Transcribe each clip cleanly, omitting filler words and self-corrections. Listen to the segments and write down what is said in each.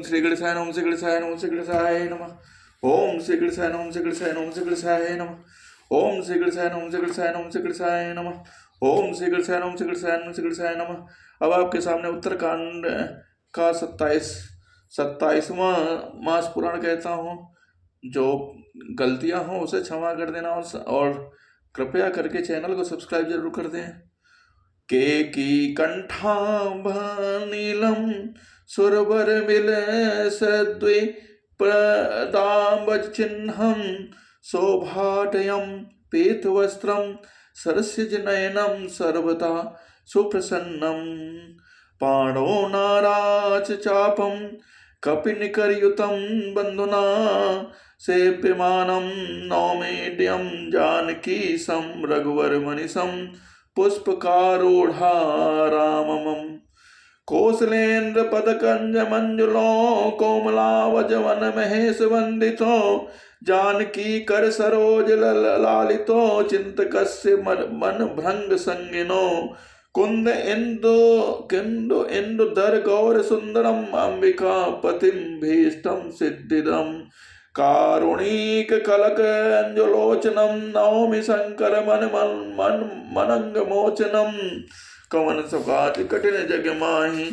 श्री गणेशाय नमः, श्री गणेशाय नमः, श्री गणेशाय नमः। ओम श्री गणेशाय नमः, श्री गणेशाय नमः, श्री गणेशाय नमः। ओम श्री गणेशाय नमः, श्री गणेशाय नमः, श्री गणेशाय नमः। ओम श्री गणेशाय नमः, श्री गणेशाय नमः, श्री गणेशाय नमः। अब आपके सामने उत्तरकांड का 27वां मास पुराण कहता हूँ। जो गलतियां हों उसे क्षमा कर देना और कृपया करके चैनल को सब्सक्राइब जरूर कर दें। केकी कंठाभनीलम सुरवर मिले सद्वि प्रदाम्बज चिन्हम शोभाटयम पीतवस्त्रम सरस्यजनयनम सर्वदा सुप्रसन्नम पाणो नाराच चापम कपिनिकरयुतं बंधुना सेव्यमानं नौमीड्यं जानकीसं रघुवरमनिशं पुष्पकारूढा राममम् कौसलेन्द्र पदकंज मंजुलो कोमलावजवन महेश वंदितो जानकी कर सरोज लालितो चिंतकस्य मन भृंग संगिनो कुंद इंदु दर गौर सुंदरम अंबिका पतिम भीष्टम सिद्धिदम कारुणिक कलक अंजलोचनम नौमि शंकर मनंग मोचनम कवन सुखात कठिन जग माही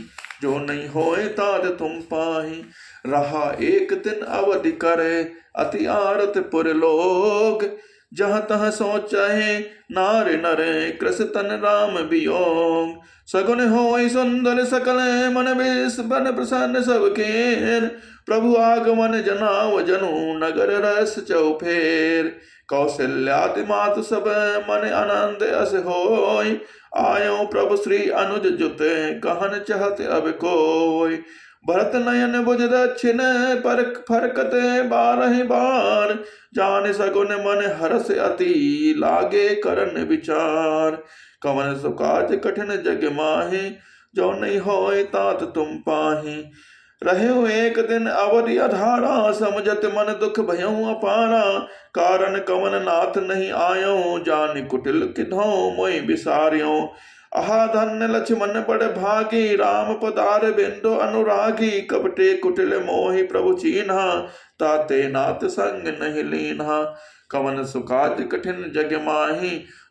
जो नहीं होए तात तुम पाही रहा एक दिन अवधि करे अति आरत पुर लोग जहाँ तहाँ सोच चाहे नारे नरे कृष तन राम वियोग सगुन होई सुंदर सकल मन बेस बन प्रसन्न सब खेर प्रभु आगमन जनाव जनु नगर रस चौफेर कौशल्यादि मातु सब मन आनंद अस होय आयो प्रभु श्री अनुज जुत कहन चाहत अब कोय भरत नयन बुझ दक्षिण पर फरकत 12 बार जान सगुन मन हरस अति लागे करन विचार कवन सुकाज कठिन जग माहि जो नहीं होय तात तुम पाहि रहो एक दिन अवधि अधारा समझत मन दुख भयऊ अपारा कारण कवन नाथ नहीं आयो जान कुटिल किधो मोहि बिसारियो आहा धन्य लक्ष्मण बड़ भागी राम पदार बिंदु अनुरागी कपटे कुटिल मोहि प्रभु चीन्हा ताते नाथ संग नहीं लीन्हा कवन सुकाज कठिन जग माही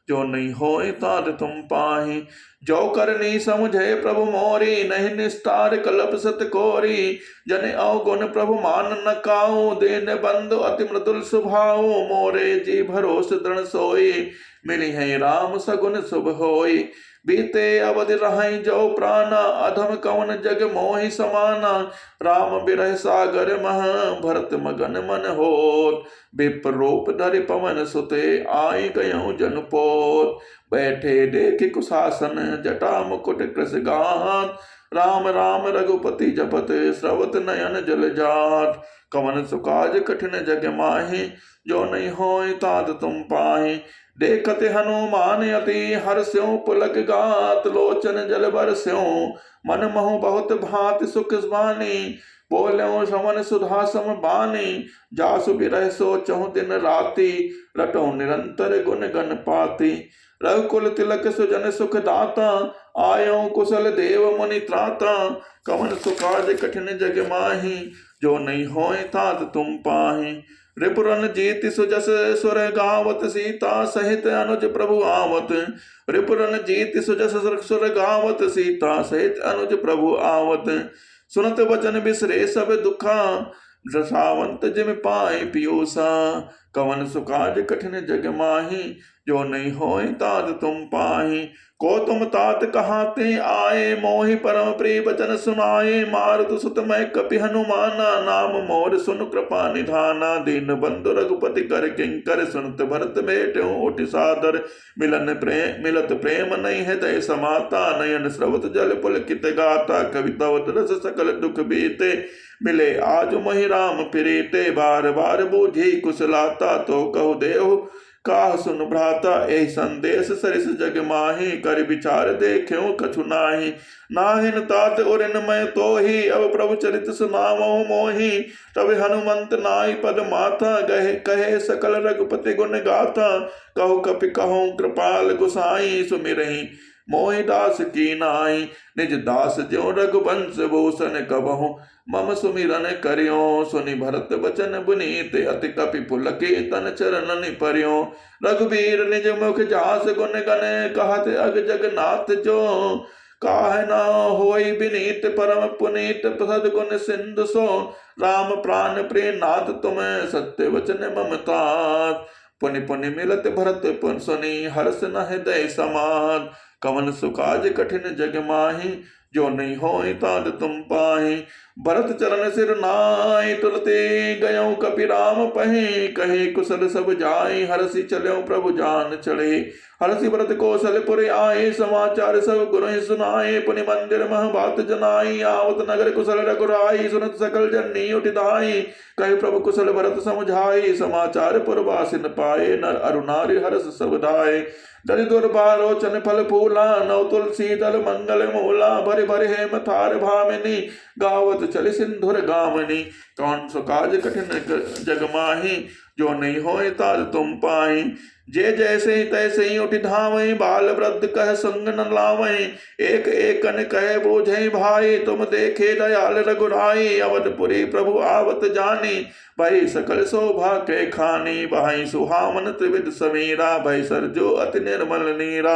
जो नहीं होय तात तुम पाही जो करनी समझे प्रभु मोरी नहीं निस्तार कल्प सत कोरी जन अवगुण प्रभु मान न काऊ दीन बंधु अति मृदुल स्वभाव मोरे जी भरोस दृढ़ सोई मिली है राम सगुन शुभ होई बीते अवधि रहाई जो प्राणा अधम कवन जग मोहि समाना राम बिरह सागर मह भरत मगन मन होत विप्र रूप धरि पवन सुते आई गयऊं जनपोत बैठे देख कुशासन जटा मुकुट कृष गात राम राम रघुपति जपत स्रवत नयन जल जात कवन सुकाज कठिन जग माहि जो नहीं होय तात तुम पाहि देखते हनुमान अति हर्ष्यों पुलक गात लोचन जल बरस्यों मन महु बहुत भांति सुख बानी बोल्यों समन सुधा सम बानी जासु बिरह सोचहु दिन राति रटो निरंतर गुण गण पाति रघुकुल तिलक सुजन सुख दाता आयो कुशल देव मुनि त्राता कवन सुकाज कठिन जग माही जो नहीं होय तात तुम पाही रिपुरन जीत सुजस सुर गावत सीता सहित अनुज प्रभु आवत रिपुरन जीत सुजस सुर गावत सीता सहित अनुज प्रभु आवत सुनत वचन बिसरे सब दुखा रसावंत जिम पाए पियूसा कवन सुकाज कठिन जग माही जो नहीं होय तात तुम पाही को तुम तात कहाते आए मोहि परम प्रिय वचन सुनाए मारुत सुत मैं कपि हनुमाना नाम मोर सुन कृपा निधाना दीन बंधु रघुपति कर किंकर सुनत भरत बेटो उठ सादर मिलत प्रेम नहीं है दय समाता नयन स्रवत जल पुलकित गाता कवितावत रस सकल दुख बीते मिले आज मोहि राम प्रीते बार बार बूझी कुशलाता तो कहु देहु काह सुन भ्राता एहि संदेश सरिस जग माही कर विचार देख्यो कछु नाही नाहिन तात उरिन मैं तो ही अब प्रभु चरित सुनावो मोही तब हनुमंत नाई पद माथा गहे कहे सकल रघुपति गुण गाथा कहु कपि कहूँ कृपाल गुसाई सुमिरहि मोहि दास की नाई। निज दास ज्यों रघुवंश भूषण कबहु मम सुमिरन करियो। सुनि भरत बचन पुनीत अति कपि पुलके तन चरणन पर्यो। रघुबीर निज मुख जास गुण गण कहत अग जगन्नाथ जो। काहे न होई विनीत परम पुनीत सद्गुण सिंधु सो। राम प्राण प्रिय नाथ तुम सत्य वचन ममता। पुनि पुनि मिलत भरत पुन सुनी हर्ष न हृदय समाद। कवन सुकाज कठिन जग माहि जो नहीं होई ताद तुम पाहि। भरत चरण सिर नाई तुरते गयो कपि राम पहि। कहे कुशल सब जाय हरसि चलो प्रभु जान चढ़े। हरसि भरत कौशलपुर आए समाचार सब गुरु सुनाए। पुनि मंदिर मह बात जनाई आवत नगर कुशल रघुराई। सुनत सकल जननी उठि धाई कहे प्रभु कुशल भरत समझाई। समाचार पुरवासिन पाए नर अरु नारी हर्ष सब धाय। दरि दुर्बालोचन फल फूला नव तुलसी दल मंगल मूला। भरि भरि हेम थार भामिनी गावत चली सिंधुर गावनी। कौन सो काज कठिन जग माहि जो नहीं होए ताज तुम पाई। जे जैसे ही तैसे ही उठि धावई बाल वृद्ध कह संग न लावई। एक एकन कहे बोझई भाई तुम देखे दयाल रघुराई। अवधपुरी प्रभु आवत जानी भाई सकल शोभा के खानी। भाई सुहावन त्रिविध समीरा भई सरजो अति निर्मल नीरा।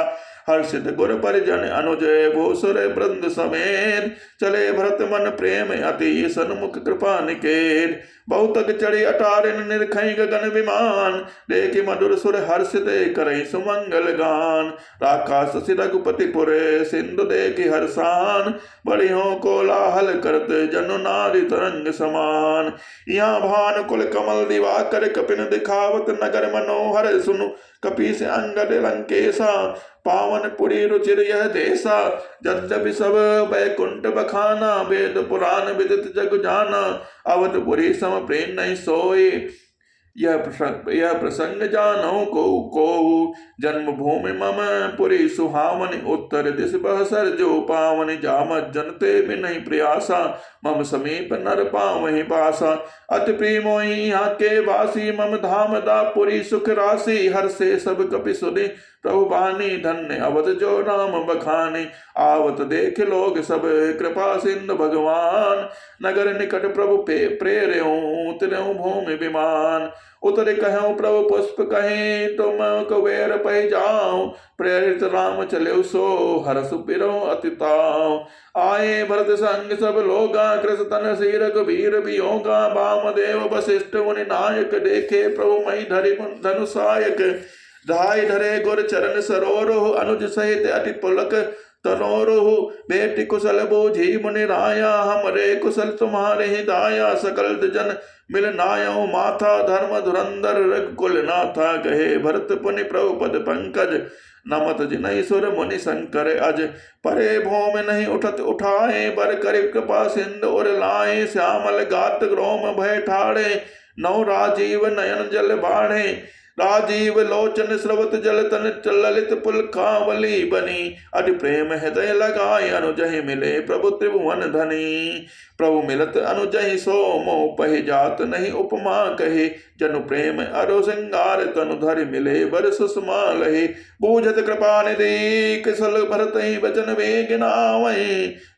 हर्षित गुर परिजन अनुजय भूसुर वृंद समेत। चले भरत मन प्रेम अति सन्मुख कृपा निकेत। बहुतक चढ़ी अटारिन निरखई गगन विमान। देखि मधुर सुर हर्षित करई सुमंगल गान। राखा शशि रघुपति पुरे सिंधु देखि हर्षान। बड़ियों कोलाहल करत जनु नारी तरंग समान। यहाँ भान कुल कमल दिवाकर कपिन दिखावत नगर मनोहर। सुनु कपि से अंगद लंकेशा पावन पुरी रुचिर यह देसा। यद्यपि सब बैकुंठ बखाना वेद पुराण विदित जग जाना। अवधपुरी सम प्रेम नहीं सोए यह प्रसंग जानो को जन्मभूमि मम पुरी सुहावनि। उत्तर दिश बहसर जो पावनि जामत जनते भी नहीं प्रयासा। मम समीप नर पावहि पासा। अति प्रिय मोहि यहाँ के वासी मम धाम दापुरी सुख राशि। हर से सब कपि सुनि प्रभु बानी धन्य अवध जो राम बखानी। आवत देख लोग सब कृपा सिंधु भगवान। नगर निकट प्रभु प्रेर्यो उतरऊ भूमि विमान। उतरे कहूँ प्रभु पुष्प कहे तुम कुबेर पै जाओ। प्रेरित राम चले सो हरस पिरो अतिताओ। आए भरत संग सब लोगा कृष तन सी रघुबीर वियोगा। वामदेव वशिष्ठ मुनि नायक देखे प्रभु मई धरि धनुषायक। धाय धरे गुर चरण सरोरुह अनुज सहित अति पुलक तनोरुह। बेटी कुशल बोझी मुनि राया हमरे कुशल तुम्हारे ही दाया। सकल जन मिल नायो माथा धर्म धुरंधर रघुकुल नाथा। कहे भरत पुनि प्रभु पद पंकज नमत जिनहि सुर मुनि शंकर अज। परे भौम नहीं उठत उठाए बर कर कृपा सिंधु उर लाए। श्यामल गात रोम भय ठाड़े नौ राजीव नयन जल बाढ़े। राजीव लोचन स्रवत जल तन ललित पुलकावली बनी। अति प्रेम हृदय लगाए अनुजहि मिले प्रभु त्रिभुवन धनी। प्रभु मिलत अनुजहि सो मोह पहि जात नहीं उपमा कहे। जनु प्रेम अरो सिंगार तनु धरि मिले बर सुषमा लहे। बूझत कृपा निधि कुशल भरत बचन वेग नावै।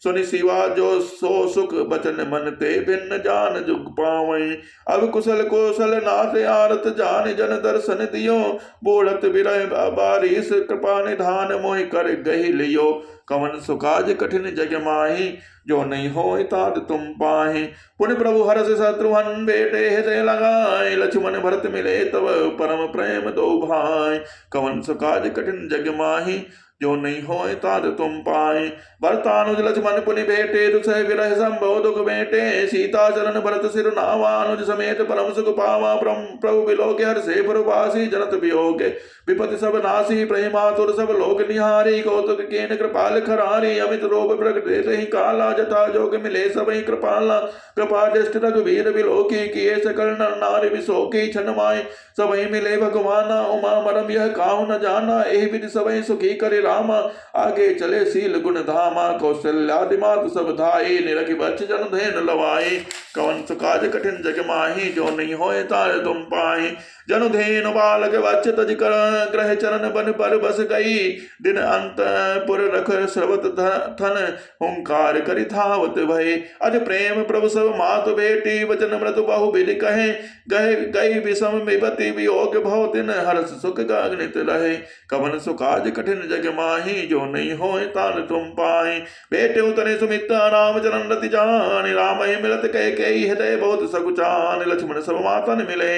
सुनि शिवा जो सो सुख बचन मन ते भिन्न जान जुग पावै। अब कुशल कौशल नाथ आरत जान जन दर्शन दियो। बूढ़त विरह बारिश कृपा निधान मोहि कर गहि लियो। कवन सुकाज कठिन जग माहि जो नहीं होय तात तुम पाहि। पुनि प्रभु हरष शत्रुघ्न बेटे हृदय लगाए। लक्ष्मण भरत मिले तब परम प्रेम दो भाई। कवन सुकाज कठिन जग माहि जो नहीं होय तात तुम पाए। भरतानुज लक्ष्मण पुनि भेटे दुसह विरह संभव दुख बेटे। सीता चरण भरत सिर नावा अनुज समेत परम सुख पावा। प्रभु बिलोके हर्षे पुरवासी जनत वियोगे विपति सब नासी। प्रेमातुर सब लोक निहारी कौतुक केन कृपाल खरारी। अमित रोग प्रगट ही काला जथा जोग मिले सबई कृपाला। कृपा दृष्टि रघुवीर बिलोकी किए सकल नर नारी विशोकी। छन माय सबई मिले भगवाना उमा मरम यह काहु न जाना। एहि विधि सबई सुखी करे रामा। आगे चले शील गुण धामा। कौशल्यादि मात सब धाये निरखि बच्च जन धैन लवाए। कवन सुकाज कठिन जग माही, जो नहीं होए तार तुम पाए। जनु धेनु बालक बच्च तज कर ग्रह चरण बन पर बस गई, दिन अंत पुर रख स्रवत थन हुंकार करि धावत भय। अज प्रेम प्रभु सब मातु बेटी, वचन मृदु बहु विधि कहे, गए गई विषम विपति वियोग भव दिन, हर्ष सुख गगनित रहे। कवन सुकाज कठिन जग माही, जो नहीं होए तार तुम पाए। बेटे उतरे सुमित्रा राम चरण रति जान, राम ही मिलत कह हृदय बहुत सकुचान। लक्ष्मण सब मातन मिले,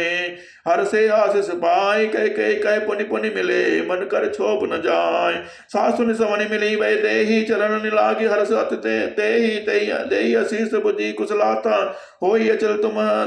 हर से आशीष पाए, कह पुनि पुनि मिले, मन कर छोप न जाय। सासुन समनि मिली वै देही, चरण निलागी हर्ष अति तेहि देहि आशीष बुझी कुशलाता। होई अचल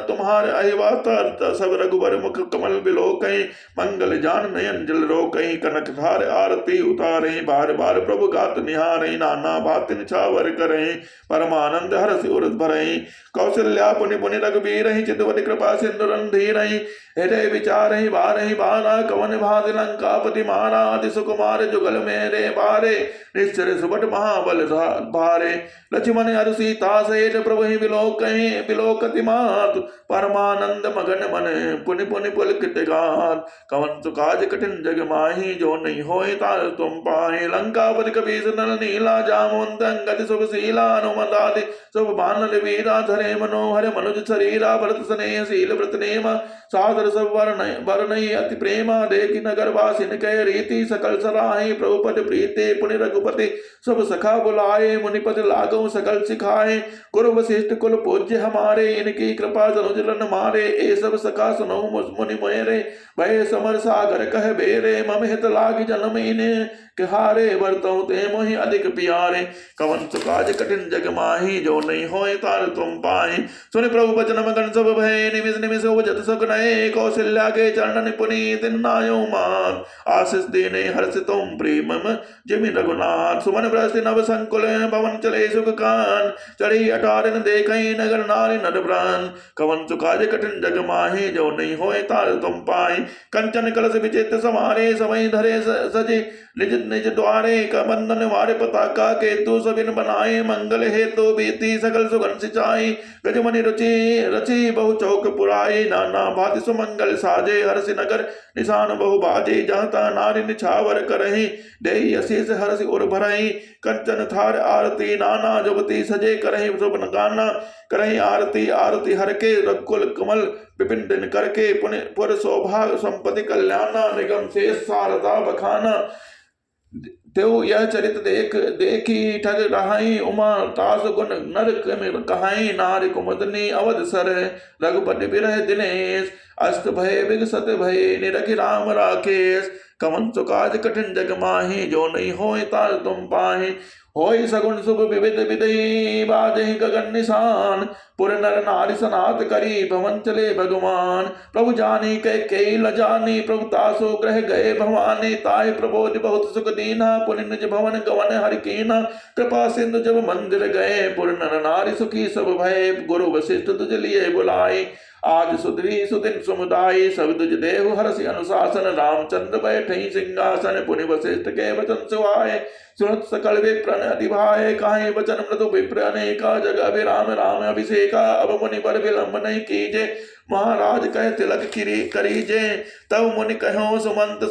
तुम्हार अहिवाता, सब रघुबर मुख कमल बिलोकहि, मंगल जान नयन जल रोकहि। कनक धार आरती उतारे, बार बार प्रभु गात निहारे, नाना भाति निछावर करे, परमानंद हरषि उरस भरहि। कौशल्या पुनि पुनि रघुबीरहि, चितवति कृपा सिंधु रंधीरहि। हृदय विचारहि बारहि बारा, कवन भात लंकापति मारा। अति सुकुमार जुगल मेरे बारे, निश्चर सुबट महाबल भारे। लक्ष्मण हर सीता सहित प्रभु ही बिलोकति मातु, परमानंद मगन मन पुनि पुनि पुलकित गात। कवन सुकाज कठिन जग माही, जो नहीं होए तार तुम पाए। लंकापति कपीस नल नीला, जामवंत अंगद शुभ शीला। हनुमत आदि शुभ बानर वीरा, धरे मनोहर मनुज शरीरा। भरत स्नेह शील व्रत नेमा, सादर सब वरनई अति प्रेमा। देखी नगर वासिन कह रीति, सकल सराहि प्रभु पद प्रीति। पुनि रघुपति सब सखा बुलाए, मुनिपद लागो सकल सिखाए। गुरु वशिष्ठ कुल पूज्य हमारे, इनकी कृपा तनुज रन मारे। ए सब सखा सुनो मुनि मेरे, भय समर सागर कह बेरे। मम हित लाग जन्म इन्हें हारे, वर्तौ ते मोहि अधिक प्यारे। कवन सुकाज कठिन जग माही, जो नहीं होए तार तुम पाए। सुनि प्रभु बचन मगन सब भय, निमिष निमिष उपजत सुख नये। कौशल्या के चरणन पुनीत नायो मान, आशीष देने हर्ष तुम प्रेम जिमि रघुनाथ। सुमन प्रस्ति नव संकुल, भवन चले सुख कान। चढ़ी अटारिन देखई, नगर नारी नर प्राण। कवन सुकाज कठिन जग माही, जो नहीं होए तार तुम पाए। कंचन कलश विचित्र समारे, समय धरे सजे निज निज द्वारे। कबंधन वारे पताका, केतु सबिन बनाए। मंगल हेतु बीती सकल सुगन सिंचाई, गजमणि रुचि रचि बहु चौक पुराई। नाना भांति सुमंगल साजे, हर्षि नगर निशान बहु बाजे। जहाँ नारी निछावर करहि, देहि अशीष हर्षि उर भरहि। कंचन थार आरती, नाना जुगति सजे। करहि शुभ गाना, करहि आरती आरती हर के। रघुकुल कमल विपिन दिन करके, पुर सौभाग्य संपत्ति कल्याणा। निगम शेष शारदा बखाना, त्यो यह चरित देखी ठग रहाई। उमा तास गुण नर कहाई, नारी कुमुदनी अवध सर। रघुपति बिरह दिनेश, अस्त भय विगसत भय। निरखि राम राकेश, कवन सुकाज कठिन जग माही, जो नहीं होए तार तुम पाहि। होई सगुन शुभ विविध विदई, बाजहि गगन निशान। पुर नर नारी सनात करी, भवन चले भगवान। प्रभु जानी कई लजानी, प्रभु तासु ग्रह गए भवानी। ताय प्रबोधि बहुत सुख दीना, पुनि निज भवन गवन हरि कीना। कृपा सिंधु जब मंदिर गए, पुर नर नारी सुखी सब भय। गुरु वशिष्ठ तुझ लिए बुलाए, आज सुधरी सुदिन समुदाय। सब तुझ देहु हरषि अनुशासन, रामचंद्र बैठई सिंहासन। पुनि वशिष्ठ के वचन सुहाए, सुनत सकल विप्र अति भाए। काहे वचन मृदु विप्र अनेका, जग अभिराम राम अभिषेका। अब मुनि पर विलंब नहीं कीजे, महाराज कह तिलक करीजे। तब मुनि कहो सुमंत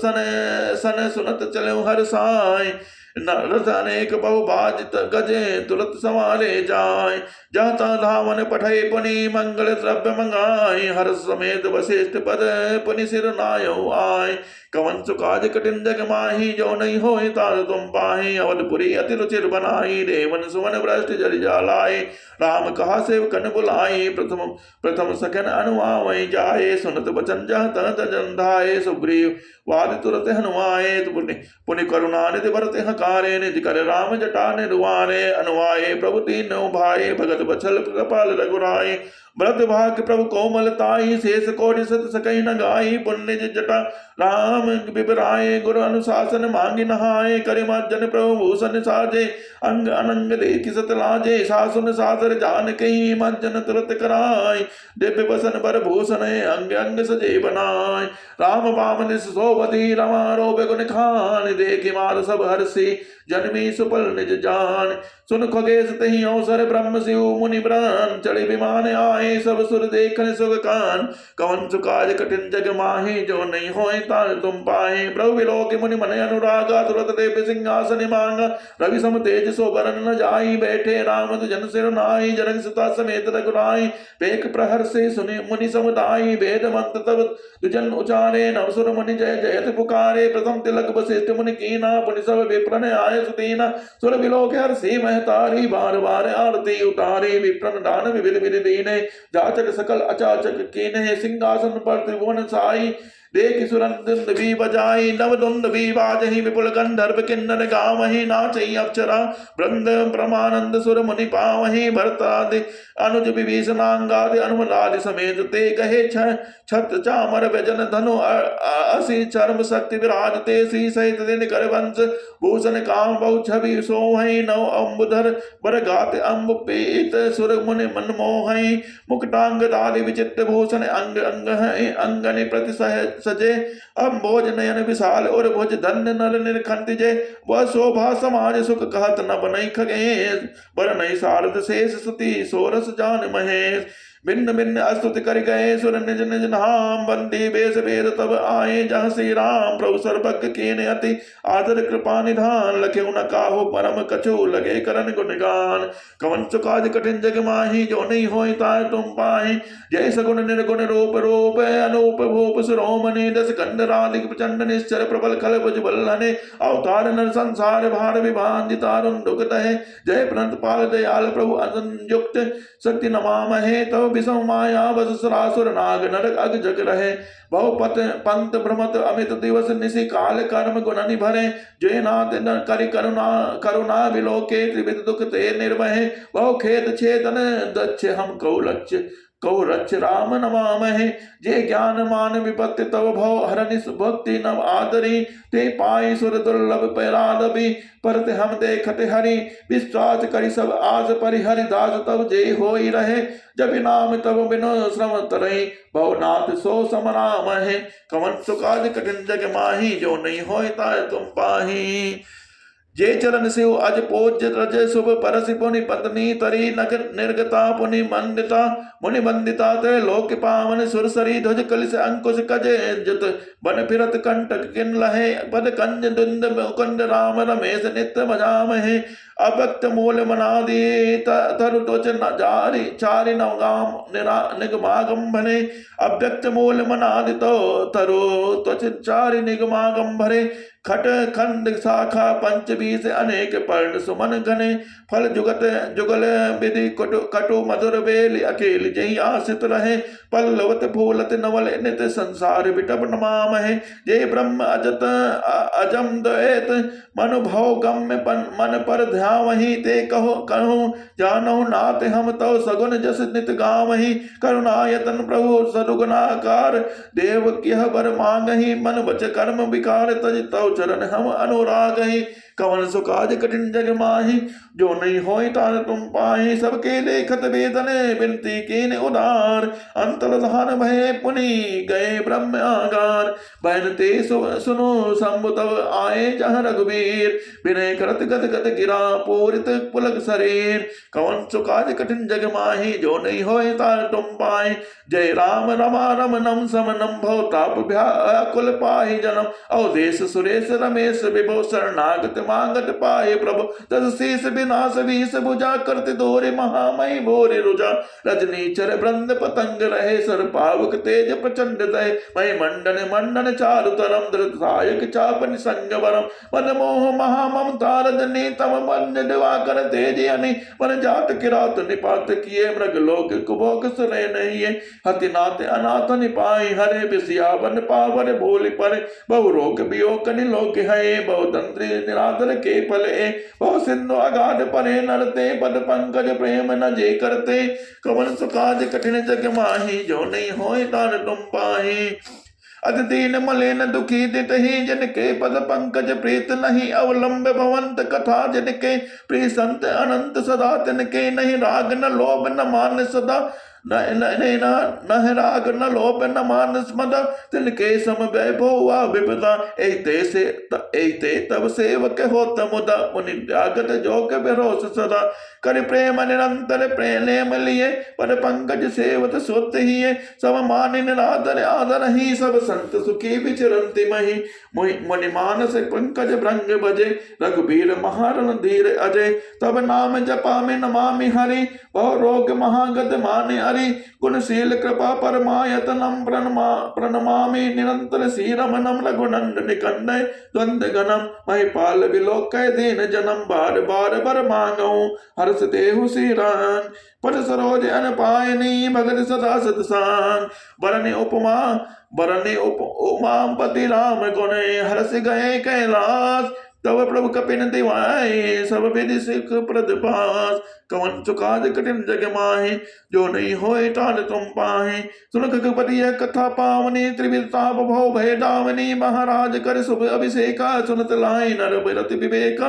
सन सुनत चलो हर साय। रथ अनेक बहु बाजित गजे, तुरत संवारे जाय। जाता धावन पठै पुनि, मंगल द्रव्य मंगाय। हर समेत वशिष्ठ पद, पुनि सिर नायो आय। कवन सुकाज कठिन जग माही, जो नहीं होए तार तुम पाहि। अवधपुरी अति रुचिर बनाई, देवन सुमन भ्रष्ट जरि जालाय। राम कहा सेवकन बुलाए, प्रथम सखन अनुआवै जाए। सुनत वचन जह तह जन धाये, सुग्रीव वाद तुरत हनुमाए। पुनि करुणा निधि भरत हकारे, निज कर राम जटा निरुआरे। अनुआये प्रभु तीनों भाई, भगत बछल कृपाल रघुराई। भरत भाग्य प्रभु कोमलताई, शेष कोटि सत सकई न गाई। पुण्य जटा राम बिबराए, गुरु अनुशासन मांगी नहाए। करिमर्जन प्रभु भूषण साजे, अंग अनंग देखि सत लाजे। सासुन सादर जान कही, मज्जन तुरत कराय। दिव्य बसन पर भूषण, अंग अंग सजे बनाय। राम बाम दिस सोबती, रमा रोब गुण खान। देखि मार सब हर्षि, जन्मी सुपल निज जान। सुन खगेश तहि अवसर ब्रह्म शिव मुनि प्राण, चढ़े विमान आए सब सुर देखन सुख कान। कवन सुकाज कठिन जग माहि, जो नहीं होय तार तुम पाए। प्रभु बिलोक मुनि मन अनुरागा, तुरत देव सिंहासन मांगा। रवि सम तेज सो बरन न जाई, बैठे राम जन सिर नाई। जनक सीता समेत रघुराई, पेख प्रहर से सुनि मुनि समुदाय। वेद मंत्र तब दुजन उचारे, नव सुर मुनि जय जयत पुकारे। प्रथम तिलक वशिष्ठ मुनि कीना, पुनि सब विप्रन आय सुतीना। सुर बिलोक हर्षि महतारी, बार बार आरती उतारी। विप्रन दान विविध विधि दीने, जाचक सकल अचाचक कीने। सिंहासन पर त्रिभुवन साई, देख सुरंदन भी बजाई। नवदुंद भी बाजहि, विपुल गंधर्व किन्नर गावहि। नाचई अप्सरा वृंद परमानंद, सुर मुनि पावहि। भरतादि अनुज विभीषणांगादि, अनुमलादि समेत ते कहे। छत चामर व्यजन धनु असी, चर्म शक्ति विराजते। सी सहित दिन कर वंश भूषण, काम बहु छवि सोहै। नव अम्बुधर बर गात अम्ब पीत, सुर मुनि मन मोहै। मुकुटांग दादि विचित्र भूषण, अंग अंग है अंगनि प्रति सजे। अम्बोज नयन विशाल और भुज, धन्य नर निरखंत जय। वह शोभा समाज सुख, कहत न बनई खगेश। बर नई सारद शेष, सती सोरस जान महेश। भिन्न भिन्न स्तुति कर गए सुर, निज निज नाम। बंदी बेस वेद तब आए, जहाँ श्री राम। प्रभु सर्वज्ञ कीन अति आदर, कृपा निधान। लखे न काहू परम कछु, लगे करन गुणगान। कवन सुकाज कठिन जग माहि, जो नहीं होय ताय तुम पाहि। जय सगुण निर्गुण रूप रूप, अनूप भूप शिरोमणि। दस कंड राधिक प्रचंड, निश्चर प्रबल खल भुज बल्लने। अवतार नर संसार भार विभान, तारुण दुख दहे। जय प्रणत पाल दयाल प्रभु असंयुक्त, शक्ति नमामहे। तब विषम माया बस सरासुर, नाग नरक अग जग रहे। बहुपत पंत भ्रमत अमित दिवस, निशि काल कर्म गुणनि भरे। जय नाथ न करि करुणा विलोके, त्रिविध दुख ते निर्वहे। बहु खेद छेदन दक्ष, हम कौ रक्ष राम नमामहे। जे ज्ञान मान विपत्ति, तव भव हरनि भक्ति नव आदरी। ते पाई सुर दुर्लभ पैरादबी, परत हम देखत हरि। विश्वास करि सब आस परिहरि, दास तब जे होई रहे। जब नाम तब बिनो श्रम तरहि, भवनाथ सो समरामहे। कवन सुकाज कठिन जग माहि, जो नहीं होय ताय तुम पाहि। जे चरण शिव अज पूज्य, रज शुभ परसि पुनि पत्नी तरी। नगर निर्गता पुनि मंडिता, मुनि वंदिता ते लोक पावन। सुरसरी ध्वज कलिस अंकुश कज, जत बन फिरत कंटक किन लहे। पद कंज दुंद मुकुंद, राम रमेश नित्य भजामहे। अव्यक्त मूल मनादि, तरु त्वच जारि चारि। नवगाम निगमागम भने, अव्यक्त मूल मनादि तो, तरु त्वच चारि निगमागम भरे। खट खंड शाखा पंचबीस, अनेक पर्ण सुमन घने। फल जुगत जुगल विधि, कटु मधुर बेल। अकेल जही आसित रहे, पल्लवत फूलत नवल। नित संसार विटप नमामहे। जय ब्रह्म अजत अजम द्वैत, मनुभव गम्य मन पर ध्यावहि। ते कहूँ जानहु नाथ, हम तव सगुन जस नित गावहि। करुणायतन प्रभु सदुगुणाकार, देव किह बर मांगहि। मन बच कर्म विकार, तज तव चरण हम अनुरागहि। कवन सुकाज कठिन जग माहि, जो नहीं होय तार तुम पाहि। सबके देखत वेदने, बिनती कीन उदार। अंतर्धान भय पुनि गए ब्रह्म आगार। बैनते सुनो शंभु तब आए, जहाँ रघुवीर। विनय करत गद गद गिरा, पूरित पुलक शरीर। कवन सुकाज कठिन जग माहि, जो नहीं होय तार तुम पाहि। जय राम रमा रमनम समनम, भव ताप व्याकुल पाहि जन्म। अवधेश सुरेश रमेश, विभो शरणागत मांगत पाए। प्रभु दस शीस विनाश वीस भुजा, करते दोरे महामय भोरे रुजा। रजनी चर वृंद पतंग रहे, सर पावक तेज प्रचंड दहे। मय मंडन मंडन चारु तरम, धृतरायक चापन संग वरम। मन मोह महाममता रजनी, तम मन दिवाकर तेज अनि। मन जात किरात निपात किए, मृग लोक कुभोग सुरे नहीं। हतिनाथ अनाथ निपाई, हरे बिसियावन पावर भोल पर। बहु रोग वियोग निलोक है, बहु तंत्री निरादर के फले। बहु सिंधु अगाध परे, नरते पद पंकज प्रेम न जे करते। कवन सुकाज कठिन जग माहि, जो नहीं होय तार तुम पाहि। अति दीन मलिन दुखी दिटहि, जिनके पद पंकज प्रीत नहीं। अवलंब भवंत कथा जिनके, प्रिय संत अनंत सदा। तिनके नहीं राग न लोभ न मान सदा, न राग न लोभ न मानस मद तिनके सम वैभव विपदा एते तब सेवक होत मुदा मुनि आगत जो के भरोस सदा कर प्रेम निरंतर प्रेम लिए पर पंकज सेवत सुत ही सब मानिन आदर आदर ही सब संत सुखी विचरंति मही मुनि मानस पंकज भृंग बजे रघुबीर महारण धीर अजय तब नाम जपा में नमामि हरि बहु रोग महागत माने हरि गुणशील कृपा परमायतनम प्रणमामि निरंतर श्रीरमणम रघुनंद निकंदय द्वंद गणम महिपाल विलोक दीन जन्म बार बार बर मांगो हर्ष देहु श्री राम पद सरोज अन पायनी भगत सदा सतसांग बरने उमापति राम गुणे हर्ष गए कैलाश तब प्रभु कपिन दिवाए सब विधि सिख प्रद पास कवन चुकाज कठिन जग माहे जो नहीं होए तान तुम पाहे सुन खगपति कथा पावनी त्रिविधताप भव भय दावनी महाराज कर शुभ अभिषेका सुनत लाई नर बिरति विवेक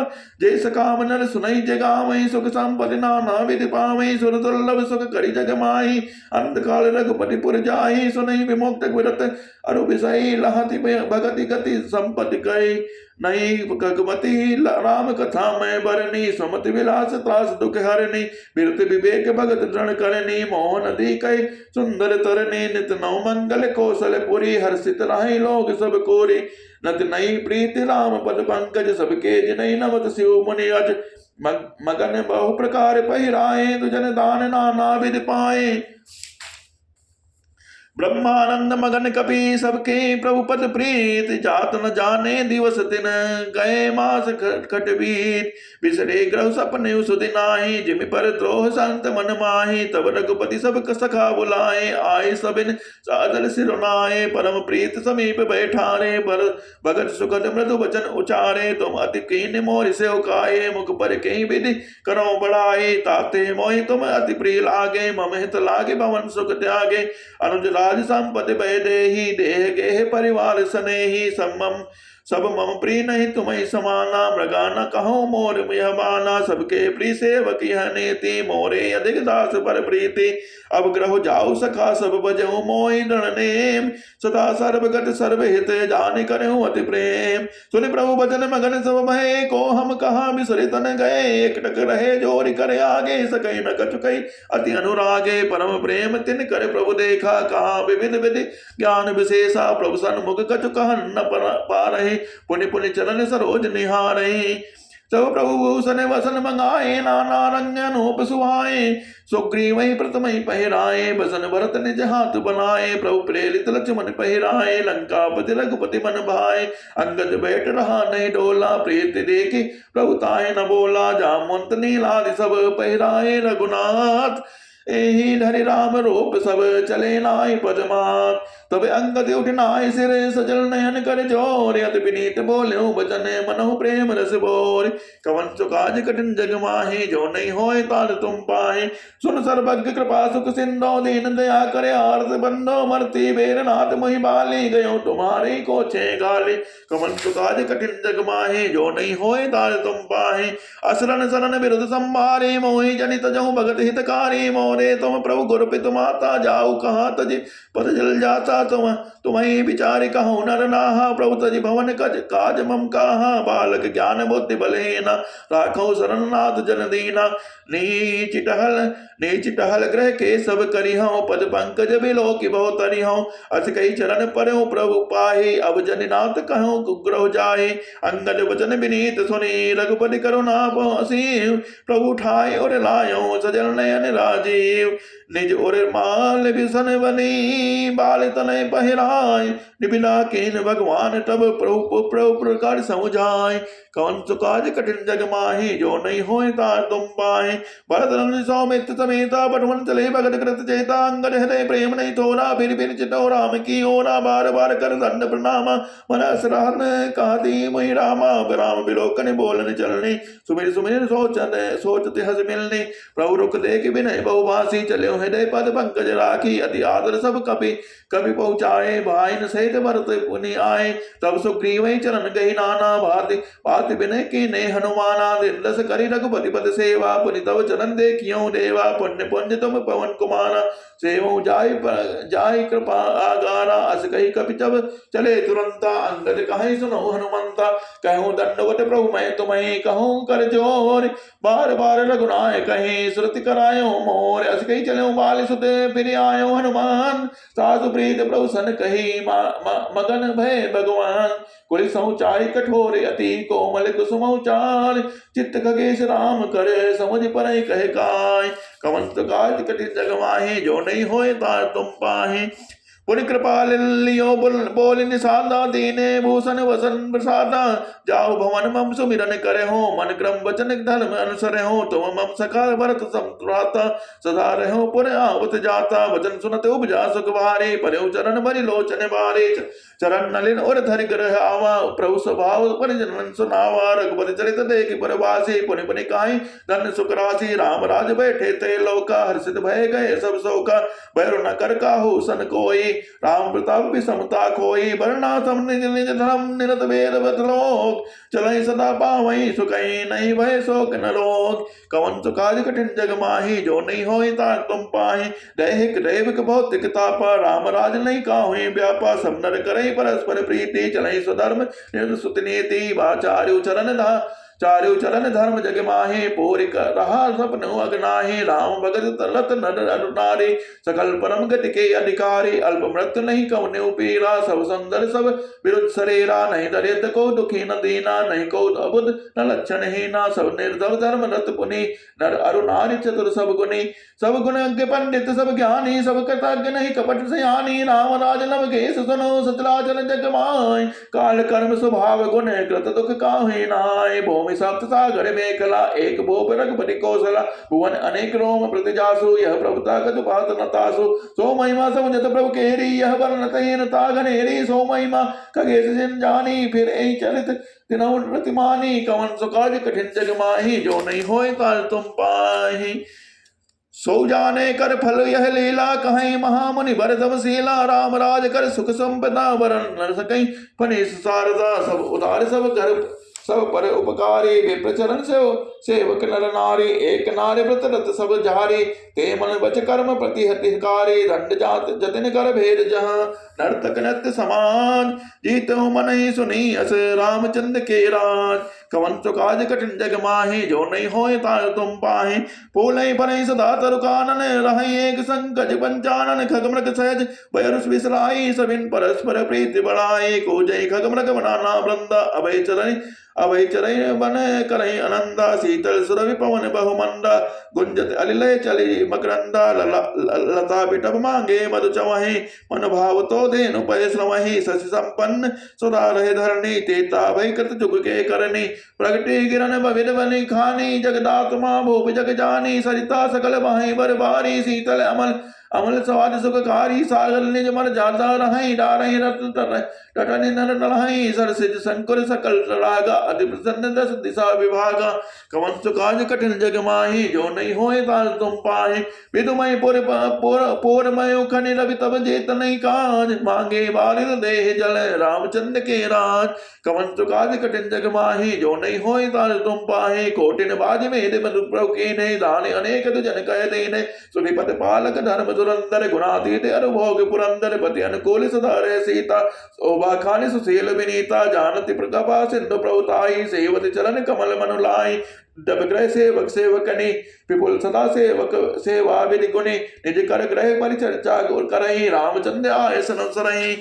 जय सकाम नर सुनई जगावई सुख संपत्ति नाना विधि पावई सुर दुर्लभ सुख करी जग माही अंत काल रघुपति पुर जाही सुनई विमुक्त विरत अरु विषयी लहति भगति गति संपत्ति कई नहीं भगवती राम कथा में बरनी सुमति विलास त्रास दुख हरनी बिरत विवेक भगत दृढ़ करनी मोहन नदी कई सुंदर तरनी नित नौ मंगल कौशल पुरी हर्षित राही लोग सब कोरी नत नई प्रीति राम पद पंकज सबके जिनई नमत शिव मुनि अज मगन बहु प्रकार पहिराए दुजन दान नाना विधि पाए ब्रह्मानंद मगन कपि सबके प्रभु पद प्रीत जात न जाने दिवस दिन गए मास खटबीर बिसरे ग्रह सपने सुदिन आए जिमि पर द्रोह संत मन माहे तब रघुपति सब सखा बुलाए आए सबिन सादर सिरुनाए परम प्रीत समीप बैठारे बर भगत सुगत मृदु वचन उचारे तुम अति कीन मोर से उकाये मुख पर कहीं विधि करो बढ़ाए ताते मोहि तुम अति प्रिय लागे मम हित लागे भवन सुख त्यागे अनुज राज संपत्ति भय देहि देह गेह परिवार स्नेही सब मम प्रिय नहीं तुम्हें समाना मृगा न कहो मोर मेहमाना सबके प्रिय सेवक यह नीति मोरे अधिक दास पर प्रीति अब ग्रह जाऊ सखा सब बजऊ मोहि दृढ़ नेम सदा सर्वगत सर्वहित जाने करहु अति प्रेम सुनि प्रभु भजन मगन सब भय को हम कहा बिसरे तन गए एक टक रहे जोरि करे आगे सकई न कछुकई अति अनुरागे परम प्रेम तिन कर प्रभु देखा कहा विविध विधि ज्ञान विशेषा प्रभु सन्मुख कछु कह न पा रहे पुनि पुनि चरण सरोज निहारे सब प्रभु भूषण वसन मंगाए नाना रंग अनूप सुहाए सुग्रीव प्रथम पहिराए बसन भरत निज हाथ बनाए प्रभु प्रेरित लक्ष्मण पहिराए लंकापति रघुपति मन भाए अंगद बैठ रहा नहीं डोला प्रीत देखी प्रभु ताहे न बोला जामवंत नीलादि सब पहिराए रघुनाथ एहि धरि राम रूप सब चले नाई पदमान तब अंगद उठ नाई सिर सजल नयन कर जोर अति विनीत बोले बचन मनहु प्रेम रस बोर कवन सुकाज कठिन जग माहे जो नहीं होए ताल तुम पाए सुन सर्वज्ञ कृपा सुख सिंधो दीन दया करे आर्त बंदो मरती बेर नाथ मोहि बाली गयो तुम्हारे को छे गाली कवन सुकाज कठिन जग माहे जो नहीं होए ताल तुम पाए असरन सरन विरुद्ध संभारे मोहि जनित जहु भगत हितकारी मोरे तुम प्रभु गुरुपित माता जाऊ कहाँ तज पद जल जाता तुम्हें विचार कहूँ नर नाहा प्रभु तज भवन कज काज मम कहा बालक ज्ञान बुद्धि बलहीना राखो शरण नाथ जन दीना नीच टहल ग्रह के सब करी हूँ पद पंकज बिलो की बहुत तरी हूँ अस कई चरण पर प्रभु पाहे अब जनिनाथ कहूँ ग्रह जाए अंगद वचन विनीत सुनी रघुपति करुणा पहुँसी प्रभु ठाए और लायो सजल नयन राजीव निज और माल बिसन बनी बाल तनय पहिराय निबिला केन भगवान तब प्रभु प्रकार समझाए कौन सुकाज कठिन जग माही जो नहीं होए तार तुम पाए भरत सौमित्र समेता पटवन चले भगत कृत चेता अंगद हृदय प्रेम नहीं थोड़ा फिर चितो राम की ओरा बार बार कर दंड प्रणाम मन असराहन कहती मुहि रामा राम विलोकन बोलन चलने सुमिर सुमिर सोचते हस मिलने प्रभु रुख देख विनय बहुभाषी चले हृदय पद पंकज राखी, अति आदर सब कपि कभी पहुँचाए, भाइन सहित भरत पुनि आए। तब सुग्रीव चरण गई नाना भांति भांति विनय कीन्हे हनुमाना, दिन दस करि रघुपति पद सेवा, पुनि तब चरण देखियो देवा, पुण्य पुण्य तुम पवन कुमारा, सेवो जाय कृपा आगारा। अस कही कपि तब चले तुरंता, अंगद कहे सुनो हनुमंता, कहूँ दंडवत प्रभु मैं तुम्हें, कहूँ कर जोर बार बार रघुनाय कहीं, श्रुति करायो मोर। अस कही चलो बाल सुत फिर आयो हनुमान, सासु प्रीत प्रभु सन कही, मगन भय भगवान। कुल समुचाय कठोर अति कोमल कुसुम चाल, चित्त खगेश राम करे समझ पर कह काय। कवंत काज कठिन जग माहि, जो नहीं होए तार तुम पाहि। पुनि कृपाल लियो बोल निषादा, दीने भूषण वसन प्रसादा, जाओ भवन मम सुमिरन करे हो, मन क्रम वचन धर्म अनुसरे हो। तुम मम सखा भरत संत्राता, सदा रहो पुर आवत जाता, वचन सुनत उपजा सुख भारी, पर्यो चरण भरि लोचन बारे। चरण नलिन और धरि ग्रह आवा, प्रभु स्वभाव परिजन सुनावा, रघुपति चरित देखि परवासी, पुनि पुनि काहि धन सुख राशि। राम राज बैठे ते लोका, हर्षित भय गए सब शोका, भैरव न कर काहू सन कोई, राम प्रताप भी समता खोई। वरना सम निज निज धर्म निरत वेद लोक, चलई सदा पावई सुखई, नहीं भय शोक न रोग। कवन सुकाज कठिन जग माहि, जो नहीं होई तार तुम पाहि। दैहिक दैविक भौतिक तापा, राम राज नहीं काहुई व्यापा, सब नर करई परस्पर प्रीति, चलई स्वधर्म निरत सुत नीति। चारु चरण धर्म जग माहे, पूरी रहा सपन अगनाहे। राम भगत तरत नर नारी, सकल परम गति के अधिकारी, अल्प मृत्यु नहीं कवने उपीरा, सब सुंदर सब विरुद्ध शरीरा। नहीं दरिद्र को दुखी न दीना, नहीं को अबुद न लक्षण हीना, सब निर्धव धर्म रत पुनि, नर अरु नारी चतुर सब गुणी। सब गुणज्ञ पंडित सब ज्ञानी, सब कृतज्ञ नहीं कपट सयानी। राम राज नवकेश सुनो, सचराचर जग माय, काल कर्म स्वभाव गुण कृत दुख काहे नाय। भूमि सप्त सागर मेखला, एक भूप रघुपति कौशला, भुवन अनेक रोम प्रतिजासु, यह प्रभुता कछु बात न तासु। सो महिमा समझत प्रभु केरी, यह वर्णत हीन ताघनेरी। सो महिमा खगेश जिन जानी, फिर ऐ चरित तिनहुँ प्रतिमानी। कवन सुकाज कठिन जग माहि, जो नहीं होए तार तुम पाहि। सो जाने कर फल यह लीला, कहीं महामुनि बर तपशीला। राम राज कर सुख संपदा, वरन न सकई फनीस शारदा। सब उदार सब कर सब पर उपकारी, विप्र चरण सेवक नर नारी। एक नारी व्रत रत सब झारी, ते मन बच कर्म प्रतिहतिकारी। दंड जात जतिन कर भेद जहाँ, नर्तक नृत्य समान। जीतो मन ही सुनी अस, रामचंद्र के राज। कवन सुकाज कठिन जग माहि, जो नहीं होए तार तुम पाहि। फूलई फलई सदा तरु कानन, रहई एक संकज पंचानन। खगमृग सहज भयरुष विसराई, सबिन परस्पर प्रीति बढ़ाई। को जय खगमृग बनाना वृंदा, अभय चरई बन करई आनंदा। शीतल सुरभि पवन बहुमंदा, गुंजत अलिलय चली मकरंदा। लता बिटप मांगे मधु चवहि, मन भाव तो धेनु पय श्रवहि। शशि संपन्न सदा रहे धरणी, तेता भय कृत जुग के करनी। प्रगति गिरन भविर बनि खानी, जगदात्मा भूप जग जानी। सरिता सकल बाहि बर बारी, शीतल अमल स्वाद सुखकारी। सागर निज मन जाता रहई, डारहि रत्न टटनि नर नरहई। सरसिज संकुल सकल रागा, अति प्रसन्न दस दिशा विभागा। कवन सुकाज कठिन जग माहि, जो नहीं होए तार तुम पाहि। विदुमय पोरमय खनि रवि तब जेत नहीं काज, मांगे बारिल देह जल रामचंद्र के राज। कवन सुकाज कठिन जग माहि, जो नहीं होए तार तुम पाहि। कोटिन बाज मेद मधु प्रभु कीन्हे, दान अनेक जन कह दीन्हे। सुनिपत पालक धर्म धुरंधर, गुणातीत अनुभोग पुरंदर। पति अनुकूल सदा रहे सीता, शोभा खानि सुशील विनीता। जानति प्रकपा सिंधु प्रभुताई, सेवति चरण कमल मनुलाई। डब ग्रह सेवक सेवकनी, विपुल सदा सेवक सेवा विधि गुणी। निज कर ग्रह परिचर्चा करही, रामचंद्र आय सनसरही।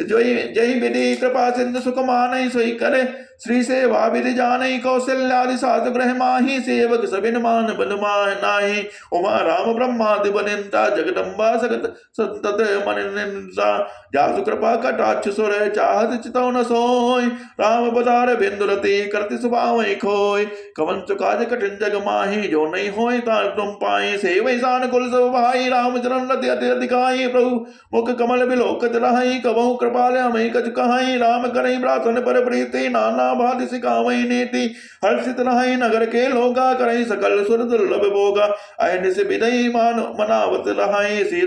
जय विधि कृपा सिंधु सुख मानई, सोई करे श्री सेवा विधि जानई। कौशल्यादि सात ग्रह माही, सेवक सबिन मान बल नाही। उमा राम ब्रह्मादि बनिंता, जगदम्बा सगत संतत मनिंसा। जासु कृपा कटाक्ष सुर, चाहत चितौ न सोय। राम पदार बिंदुरति, करति सुभावै खोय। कवन सुकाज कठिन जग माही, जो नहीं होय तार तुम पाई। सेवै सानुकुल सब भाई, राम चरण रति अति अधिकाई। प्रभु मुख कमल बिलोकत रहई, कबहु कृपाल हमें कछ कहाई। राम करई प्रार्थन पर प्रीति, नाना नाना भांति सिखावई नीति हर्षित रहई नगर के लोगा करई सकल सुर दुर्लभ भोगा अयन से विदई मान मनावत रहई श्री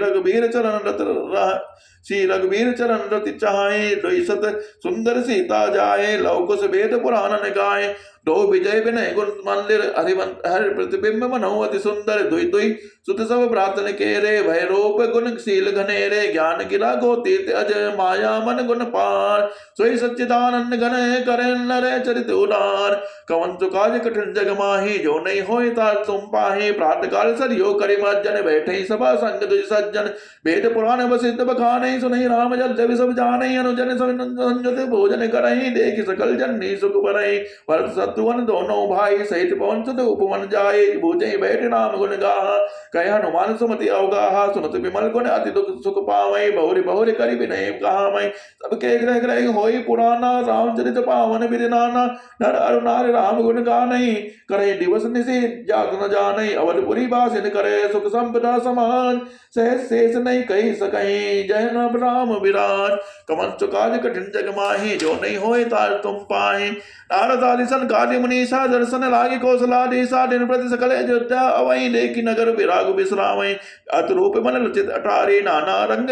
रघुबीर चरण रति चाहे लोई सत सुंदर सीता जाए लवकुश वेद पुराण गाए दो विजय विनय गुण मंदिर हरि प्रतिबिंब मनो अति सुंदर दुई दुई सुत सब प्रार्थन के रे भय रूप गुणशील घनेरे ज्ञान गिरा गो तीर्थ अजय माया मन गुण पार सोई सच्चिदानंद घन करे नर चरित उदार कवन काज कठिन जग माही जो नहीं होय तार तुम पाही प्रात काल सरियो करि मज्जन बैठे सभा संग दुज सज्जन वेद पुराण वसित बखाने सुनहि राम जल सब जाने अनुजन संजत भोजन करहि देखि सकल जननी सुख बरहि भरत शत्रुघ्न दोनों भाई सहित पवन सुत उपवन जाए भूजहि बैठ नाम गुण गाहा कह हनुमान सुमति अवगाहा सुनत विमल गुण अति दुख सुख पावई बहुरी बहुरी करि विनय कहा मैं सबके ग्रह ग्रह होई पुराना रामचरित पावन विधि नाना नर अरु नारी राम गुण गानहि करे दिवस निशि जाग न जानहि अवधपुरी बासिन करे सुख संपदा समान सहज शेष नहीं कही सकहि जय नभ राम विराज कमन काज कठिन जग माही जो नहीं होय तार तुम पाहि नारद आदि सन कादि मुनीसा दर्शन लागी कौशलाधीसा दिन प्रति सकल अयोध्या अवई लेकी नगर विराग विश्रामय अत रूप मन रचित अटारी नाना रंग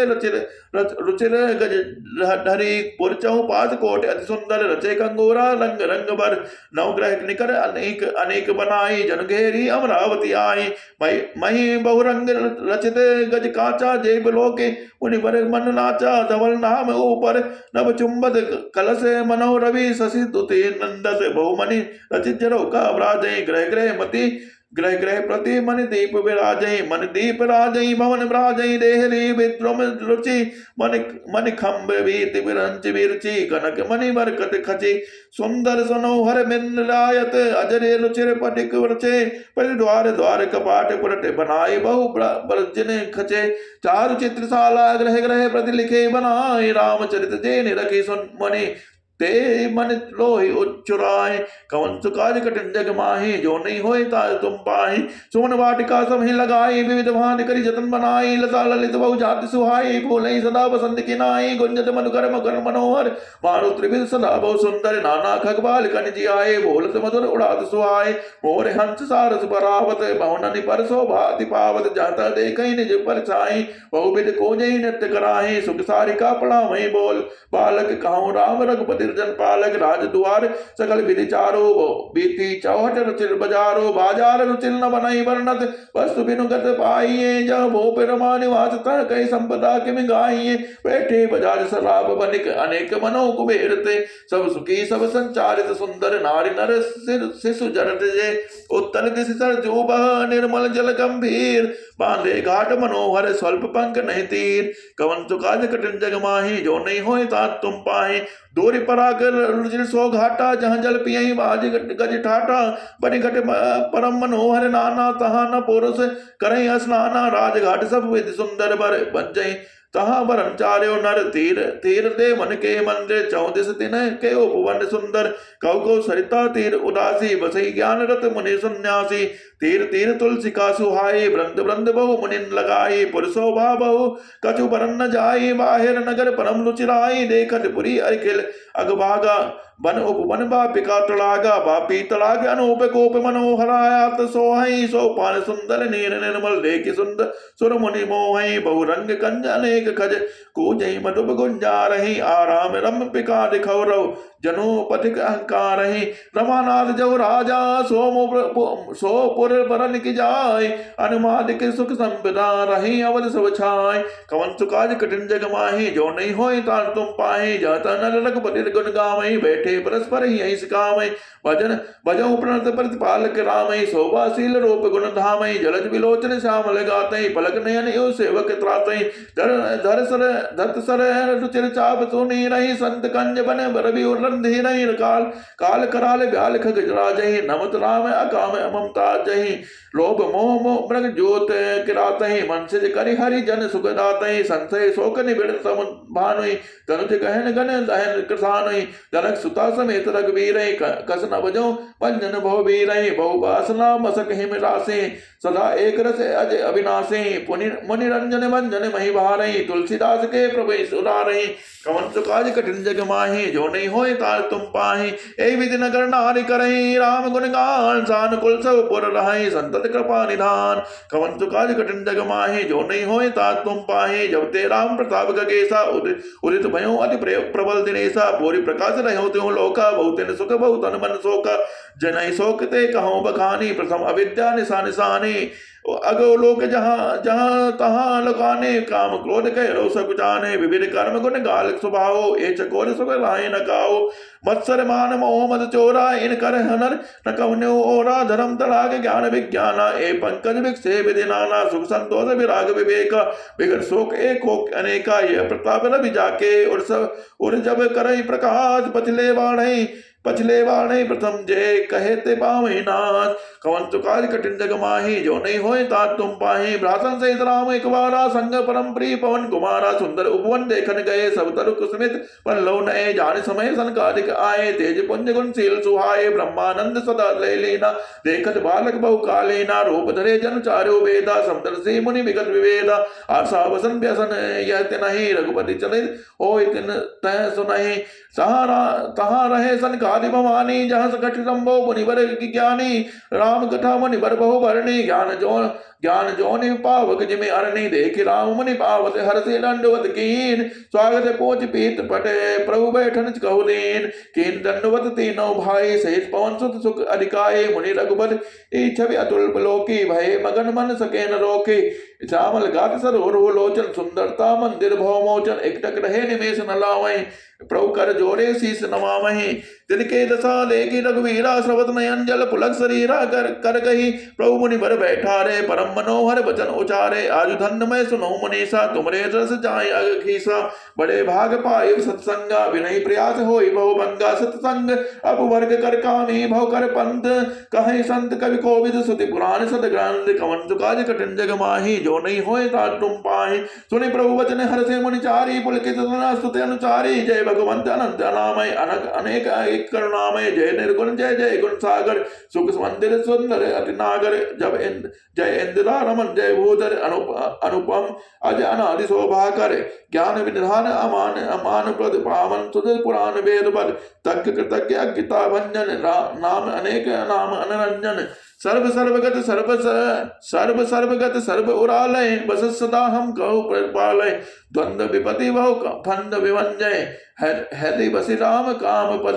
रुचिर गज धरी पुरचहु पात कोट अति सुंदर रचे कंगोरा रंग रंग भर नवग्रह निकर अनेक अनेक बनाई जन घेरी अमरावती आई मही बहुरंग रचित गज काचा जेब लोके उनि पर मन नाचा धवल नाम ऊपर नव चुंबद कलश मनो रवि शशि दुति नंदस बहुमनि रचित जरो का ब्राजय ग्रह ग्रह मति ग्रह ग्रह प्रति मन दीप विराजय मन दीप राजय भवन ब्राजय देहली विद्रुम रुचि मन खम्ब वीत विरंच विरचि कनक मणि बरकत खचि सुंदर सनोहर बिंद्रायत अजरे रुचिर पटिक वृचे परिद्वार द्वार कपाट पुरट बनाए बहु ब्रजन खचे चारु चित्रशाला ग्रह ग्रह प्रति लिखे बनाए रामचरित जे निरखी सुन मणि ते मन लोहि उच्चुराय कवन काज कठिन जग माही जो नहीं होय ताय तुम पाहि सुमन वाटिका सब ही लगाई विविध भान करी जतन बनाई लता ललित बहु जाति सुहाई फूलई सदा बसंत की नाई गुंजत मधुकर मकर मनोहर मारु त्रिविध सदा बहु सुंदर नाना खगबाल कनिजी आए बोलत मधुर उड़ात सुहाय मोर हंस सारस परावत बहुननि पर शोभाति पावत जाता देखई निज पर छाई बहुविध कोजई नृत्य कराई सुख सारिका पढ़ावई बोल बालक कहूँ राम रघुपति जन पालक राज द्वार सकल विधि चारो बीती चौहट रुचिर बजारो बाजार रुचिर न बनाई वर्णत वस्तु बिनु गत पाइये जब भो पिरमा निवास तह कई संपदा किम गाइये बैठे बजाज सलाभ बनिक अनेक मनो कुबेरते सब सुखी सब संचारित सुंदर नारी नर शिशु जरत जे उत्तल दिश सर जोब निर्मल जल गंभीर बांधे घाट मनोहर स्वल्प पंख नहीं तीर कवन काज कठिन जग माही जो नहीं होय तात तुम पाहि दूरी परागर रुचिर सो घाटा जहाँ जल पियई बाज गज ठाटा बनि घट परम मनोहर नाना तहा न पुरुष करई स्नाना राजघाट सब विधि सुंदर बर बजई तहाँ बरन चार्यो नर तीर तीर दे मन के मंदिर चौदिस दिन के उपवन सुंदर कौ कौ सरिता तीर उदासी बसई ज्ञान रत मुनि सन्यासी तीर तीर तुलसी का सुहाई ब्रंद ब्रंद बहु मुनिन लगाई पुरशोभा बहु कछु बरन न जाई बाहिर नगर परम रुचिराई देखत पुरी अखिल अगभागा बन उपवन बापिका तड़ागा बापी तड़ाग अनूप कोप मनोहरायात सोहई सोपान सुंदर नीर निर्मल देखि सुंदर सुर मुनि मोहई बहुरंग कंज अनेक खज कूजई मधुब गुंजा रही आराम रम पिका दिखौरव जनो पथिक अहंकार रही रमानाथ जव राजा सोपुर बरन की जाय अनुमादिक सुख संपदा रही अवध सब छाय कवन सुकाज कठिन जग माही जो नहीं होय तार तुम पाहि जाता नर रघुपति गुण गावई बैठे परस्पर ही सिकावई भजन भजऊ प्रणत प्रतिपालक रामई शोभाशील रूप गुण धामई जलज विलोचन श्यामल गातई पलक नयन यो सेवक त्रातई धर सर धत सर रुचिर चाप सुनी रही संत कंज बन बरबी उरंधी रही काल काल कराल ब्याल खगज राजही नमत राम अकाम ममता जही लोभ मोह मृग ज्योत किरातहि मनसिज करि हरि जन सुख दातहि संशय शोक निबिड़ सम भानुई तनुज गहन गन दहन कृसानुई जनक सुता समेत रघुवीर कस न बजो पंजन भव वीर बहु वासना मसक हिम रासे सदा एक रस अज अविनाशे मुनि रंजन मंजन मही भारे तुलसीदास के प्रभु सुरारे कवन सुकाज कठिन जग माहे जो नहीं होए तार तुम पाहे ए विधि नगर नारी करही राम गुण गान सानुकुल सब पुर रहे संतत कृपा निधान कवन सुकाज कठिन जग माहे जो नहीं होए तार तुम पाहे जब ते राम प्रताप गगेसा उदित भयो अति प्रबल दिनेसा पूरी प्रकाश रहो त्यों लोका बहुत सुख बहुत मन शोका जनई शोक ते कहो बखानी प्रथम अविद्या निशा निशानी अगो लोक जहाँ जहाँ तहाँ लगाने काम क्रोध कह रो सक जाने विविध कर्म गुण गाल स्वभाव ए चकोर सुख लाए न गाओ मत्सर मान मोह मद चोरा इन कर हनर न कवन्यो ओरा धर्म तलाग ज्ञान विज्ञाना ए पंकज विक्षे विधि नाना सुख संतोष विराग विवेक विगत शोक एक अनेका ये प्रताप रवि जाके उर जब करई प्रकाश पछले बाणे प्रथम जय कहे ते पावे नाथ कवन तुकाज कठिन जग माही जो नहीं होए तात तुम पाहे भ्रातन सहित राम एक बारा संग परम प्रिय पवन कुमारा सुंदर उपवन देखन गए सब तरु कुसमित पर लो नए जान समय संकारिक आए तेज पुंज गुणशील सुहाए ब्रह्मानंद सदा ले लेना देखत बालक बहु कालेना रूप धरे जन चारो वेदा समदर्शी मुनि विगत विवेदा आशा वसन व्यसन यह नहीं रघुपति चले हो तिन तह सुनहि तहाँ रहे संकारि भवानी जहाँ सकट संभो मुनिवर ज्ञानी राम कथा मुनिवर बहु भरणी ज्ञान जोनि पावक जिमे अरणी देख राम मुनि पावत हरसे दंडवत कीन स्वागत पोच पीत पटे प्रभु बैठन कहु दीन कीन दंडवत तीनों भाई सहित पवन सुत सुख अधिकाये मुनि रघुबर छवि अतुल लोकी भय मगन मन सके न रोके श्यामल गात सरोवर लोचन सुंदरता मंदिर भव मोचन एकटक रहे निमेश न लावै प्रभु कर जोरे शीस नमामहि तिनके दशा लेगी रघुवीरा श्रवत नयन जल पुलक शरीरा कर कही प्रभु मुनि बर बैठा रे परम मनोहर वचन उचारे आजु धन्य मैं सुनो मुनीसा तुमरे रस जाय अघीसा बड़े भाग पाए सत्संगा विनय प्रयास होई बहु भंगा सत्संग अपवर्ग कर कामी भव कर पंथ कहे संत कवि कोविद सुति पुराण सद ग्रंथ कवन सुकाज कठिन जग माही जो नहीं होए तात तुम पाहि सुनि प्रभु वचन हर से मुनि चारी पुलकित स्तुति अनुचारी जय भगवंत अनंत अनामय अनेक एक करुणामय जय निर्गुण जय जय गुण सागर सुख मंदिर सुंदर अति नागर जब जय इंदिरा रमन जय भूधर अनुपम अज अनादि शोभा कर ज्ञान विनिधान अमान प्रद पावन सुधर पुराण वेद पद तज्ञ कृतज्ञ गीता भंजन नाम अनेक नाम अनरंजन सर्व सर्वगत सर्वगत सर्व उरालय बस सदा हम कहु पालय द्वंद्व विपति बहु फंद विवंजय हृदय बसी राम काम पद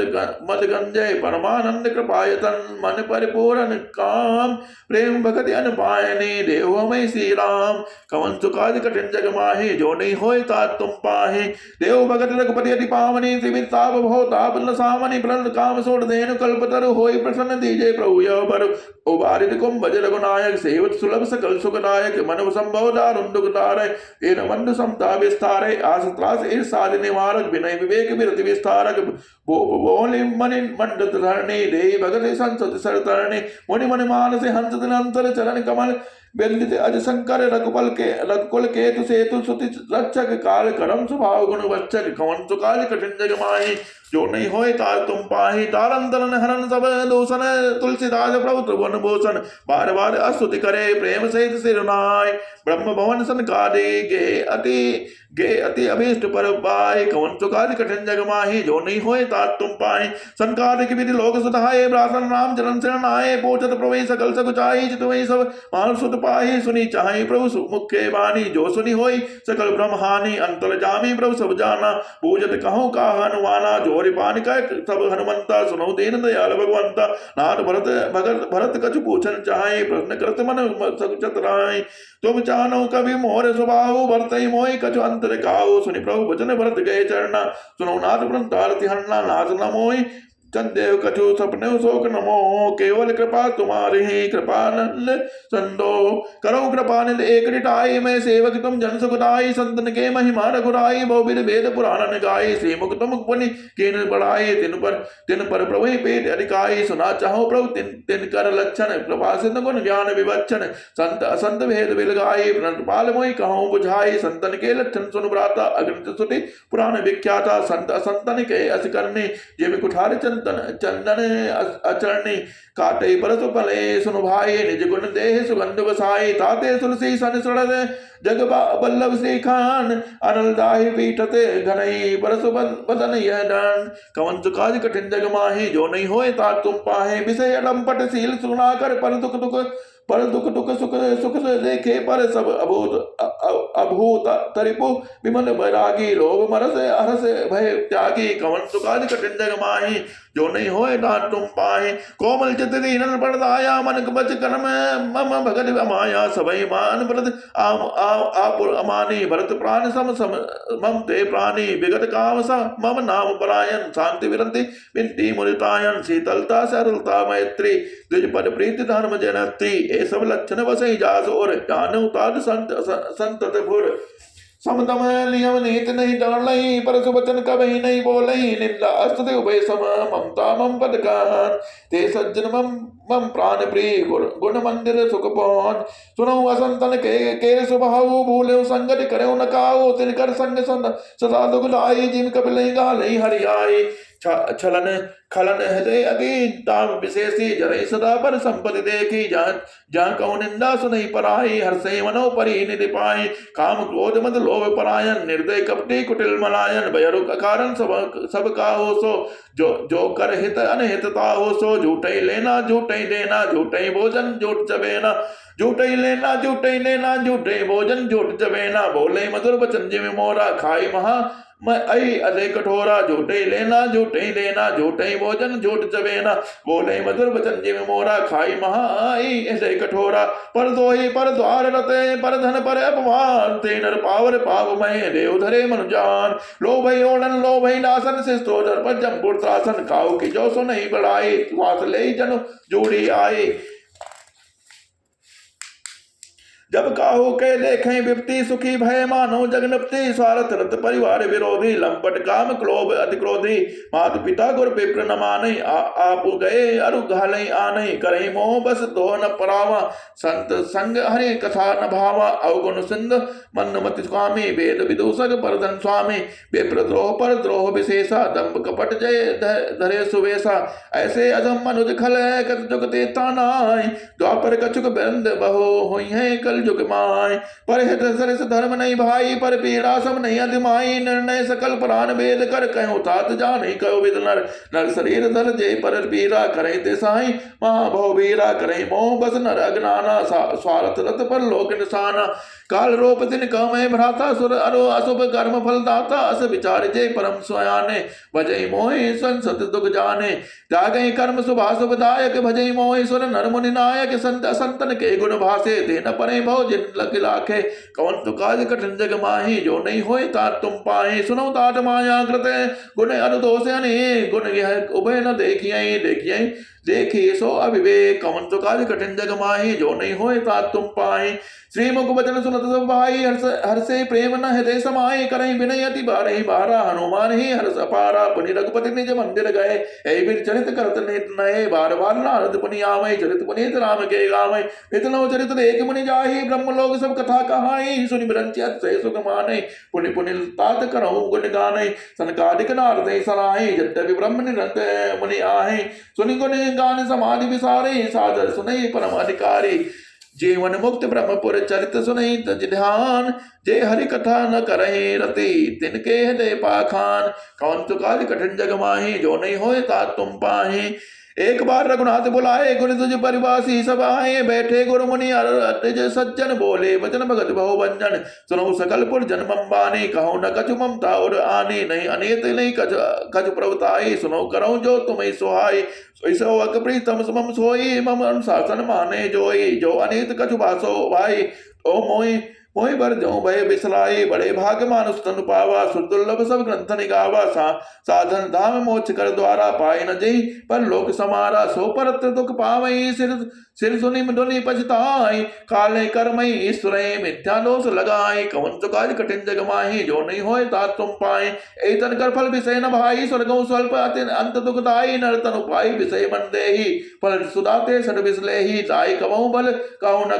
मद गंजय परमानंद कृपायतन मन परिपूर्ण काम प्रेम भगति अनुपायनी देव मई श्री राम कवन सुकाज कठिन जग माही जो नहीं होय तात तुम पाहे देव भगत रघुपति अति पावनी त्रिविध ताप भव ताप न सामनि प्रण काम सोड़ देनु कल्पतरु होय प्रसन्न दीजय प्रभु यह पर उबारित कुंभ रघुनायक सेवत सुलभ सकल सुखदायक मन संभव दारुण दुखदारय तेन बंधु समता विस्तारय आस त्रास ईर्षादि निवारक विनय विवेक विरति विस्तारक बोले मनि मंडत धरणी दे भगत संसत सरतरणी मुनि मन मानस हंस दिनंतर चरण कमल व्यंदित अज शंकर रघुकुल केतु सेतु सुति रक्षक काल करम स्वभाव गुण वच्चक कवन सुकाज कठिन जग माही जो नहीं होए तार तुम पाही तारंतरन हरन सब दूषण तुलसीदास प्रभु त्रिभुवन भूषण बार बार अस्तुति करे प्रेम सहित सिरनाय ब्रह्म भवन सनकादि गे अति अभीष्ट पर पाए कवन सुकाज कठिन जग माही जो नहीं होए तात तुम पाए संकादि विधि लोक सुधाए ब्रासन राम चरण शरण आए पोचत प्रभु सकल सकुचाई चित वही सब मान सुत पाही सुनी चाहे प्रभु मुख्य वाणी जो सुनी होई सकल ब्रह्मानी अंतर जामी प्रभु सब जाना पूजत कहो का हनुमाना जोरि पान का सब हनुमंता सुनो दीन दयाल भगवंता नाथ भरत कछु पूछन चाहे प्रश्न करत मन सकुचत राय तुम चानो कवि मोर स्वभाव भरतई मोहि कछु अंतर काओ सुनि प्रभु वचन भरत गए चरना सुनो नाथ वृंदारति हन्ना नाथ न मोहि चंदेव कछु सपने शोक नमो केवल कृपा तुम्हारी ही कृपानंद संदो करो कृपानिध एक रिटाई मैं सेवक तुम जन सुखदाई संतन के महिमा रघुराई बहुविध वेद पुराण गाई श्री मुख तुम पुनि किन बढ़ाई तिन पर प्रभु पेट अधिकाई सुना चाहो प्रभु तिन तिन कर लक्षण कृपा सिंध गुण ज्ञान विवक्षण संत असंत भेद बिलगाई पाल मोहि कहूँ बुझाई संतन के लक्षण सुन भ्राता अग्नित सुति पुराण विख्याता संत असंतन के अस करनी जिम कुठार चंदन अचरणी काटे परस पले सुन भाई निज गुण देह सुगंध बसाई ताते तुलसी सन सड़द जग बल्लभ से खान अनल दाहि पीठते घनई परस बदन यह दान कवन सुकाज कठिन जग माही जो नहीं होए ता तुम पाहे विषय अलंपट सील सुना कर पर दुख दुख सुख सुख देखे पर सब अभूत तरिपु विमल बैरागी लोभ मरस हरस भय त्यागी कवन सुकाज कठिन जग माही जो नहीं होए डांट तुम पाए कोमल चित दीनन पड़दाया मन बच कर्म मम भगत माया सबई मान व्रत आप अमानी भरत प्राण सम मम ते प्राणी विगत काम सा मम नाम परायण शांति विरंति विनती मुदितायन शीतलता सरलता मैत्री द्विज पद प्रीति धर्म जनती ये सब लक्षण बसई जास और ज्ञान उतार संतत भुर समदम नियम नीत नहीं डालई परसु वचन कभी नहीं बोलई निंदा अस्तुति उभय सम ममता मम पदकान ते सज्जन मम प्राण प्रिय गुण मंदिर सुख पहुंच सुनो असंतन के स्वभाव भूले संगत करे न काओ तिनकर संग सदा दुख लाई जिन कपिल गालई हरियाई छलन खलन हृदय अगी ताम विशेषी जरई सदा पर संपत्ति देखी जहाँ कहूँ निंदा सुनई पराई हर्षे मनो परी निधि पाई काम क्रोध मद लोभ परायण निर्दय कपटी कुटिल मलायन भयरुक अकारण सब का हो सो जो कर हित अनहितता हो सो झूठई लेना झूठई देना झूठई भोजन झूठ चबेना झूठई लेना झूठई लेना झूठई भोजन झूठ चबेना बोले मधुर बचन जिम मोरा खाई महा मैं आई अदय कठोरा झूठे लेना झूठे देना झूठे भोजन झूठ चबेना बोले मधुर बचन जिम मोरा खाई महाई ऐसे कठोरा पर दोही पर द्वार रते पर धन पर अपमान ते नर पावर पाव मय देव धरे मन जान लो भई ओलन लो भई नासन से स्तोधर पर जमपुर त्रासन खाओ की जो सो नहीं बढ़ाई श्वास ले जन जोड़ी आई जब काहू के देखें विपत्ति सुखी भय मानो जगनपति स्वार्थ रत परिवार विरोधी लंपट काम क्लोभ अति क्रोधी माता पिता गुर विप्र न माने आप गए अरु घालई आने करे मोह बस दो न परावा संत संग हरे कथा न भावा अवगुण सिंध मन्नमति स्वामी वेद विदूषक परधन स्वामी विप्र द्रोह पर द्रोह विशेषा दम्भ कपट जय धरे सुवेशा ऐसे अधम मनुज खल कत जुगते तानाय द्वापर कछुक बंद बहु हुई है कल जुग माय पर हित सरस धर्म नहीं भाई पर पीड़ा सब नहीं अधिमाई निर्णय सकल प्राण वेद कर कहो तात जाने कहो विद नर शरीर धर जय पर पीरा करे तिसाई महाभव वीरा करे मोह बस नर अज्ञाना स्वार्थ रत पर लोक निशाना काल रूप दिन कमय भ्राता सुर अरो अशुभ कर्म फल दाता अस विचार जय परम स्वयाने भजई मोहि संसत दुख जाने त्यागई कर्म शुभाशुभ दायक भजई मोहि सुर नर मुनि नायक संत संतन के गुण भाषे तेन परे भव जिन लग लाखे कौन तु काज कठिन जग माही जो नहीं होए तात तुम पाही सुनो तात माया कृत गुण अनुदोष अनेक गुण यह उभय न देखिए देखी सो अविवेक कवन तो काज कठिन जग माही जो नहीं होए तात तुम पाही श्री मुख बचन सुनत सब भाई हर्षे प्रेम न हृदय समाई करई विनय अति बारहि बारा हनुमान ही हर्ष अपारा पुनि रघुपति निज मंदिर गए ऐ बिर चरित करत नेत नए बार बार नारद पुनि आवै चरित पुनीत राम के गावै इतनो चरित देख मुनि जाहि ब्रह्म लोक सब कथा कहाई सुनि बिरंचि अतिशय सुख मानै पुनि पुनि तात करहु गुण गानै सनकादिक नारद सराहि यद्यपि ब्रह्म निरंतर मुनि आहे सुनि गुण गान समाधि विसारे सादर सुनई परम अधिकारी जीवन मुक्त ब्रह्मपुर चरित सुनई तज ध्यान जे हरि कथा न करहि रति तिनके हृदय पाखान कौन तु काज कठिन जग माही जो नहीं होए तात तुम पाही एक बार रघुनाथ बुलाए गुरु तुझ परिवासी सब आए बैठे गुरु मुनि अतिज सज्जन बोले वचन भगत बहु भंजन सुनो सकल पुर जन्म अंबानी कहो न कछु ममता और आनी नहीं अनेत नहीं कछु प्रभुताई सुनो करो जो तुम्हें सुहाई सो अक प्रीतम समम सोई मम अनुशासन माने जोई जो अनेत कछु भासो भाई ओ मोई मोहि बर जो भय बिसराई, बड़े भाग्य मानुष तनु पावा, सुदुर्लभ सब ग्रंथ निगावा, साधन धाम मोक्ष कर द्वारा, पाए न जई पर लोक समारा, सो परत दुख पावई, सिर सुनि धुनि पछताई, काले कर्मई ईश्वर मिथ्या दोष लगाई, कवन चुकाज कठिन जग माही, जो नहीं होए तात तुम पाए, एतन कर फल विषय न भाई, स्वर्गो स्वल्प अंत दुखदाई, नर तनु पाई विषय मन देही, फल सुदाते सद विसलेही, जाय कवऊ बल कहु न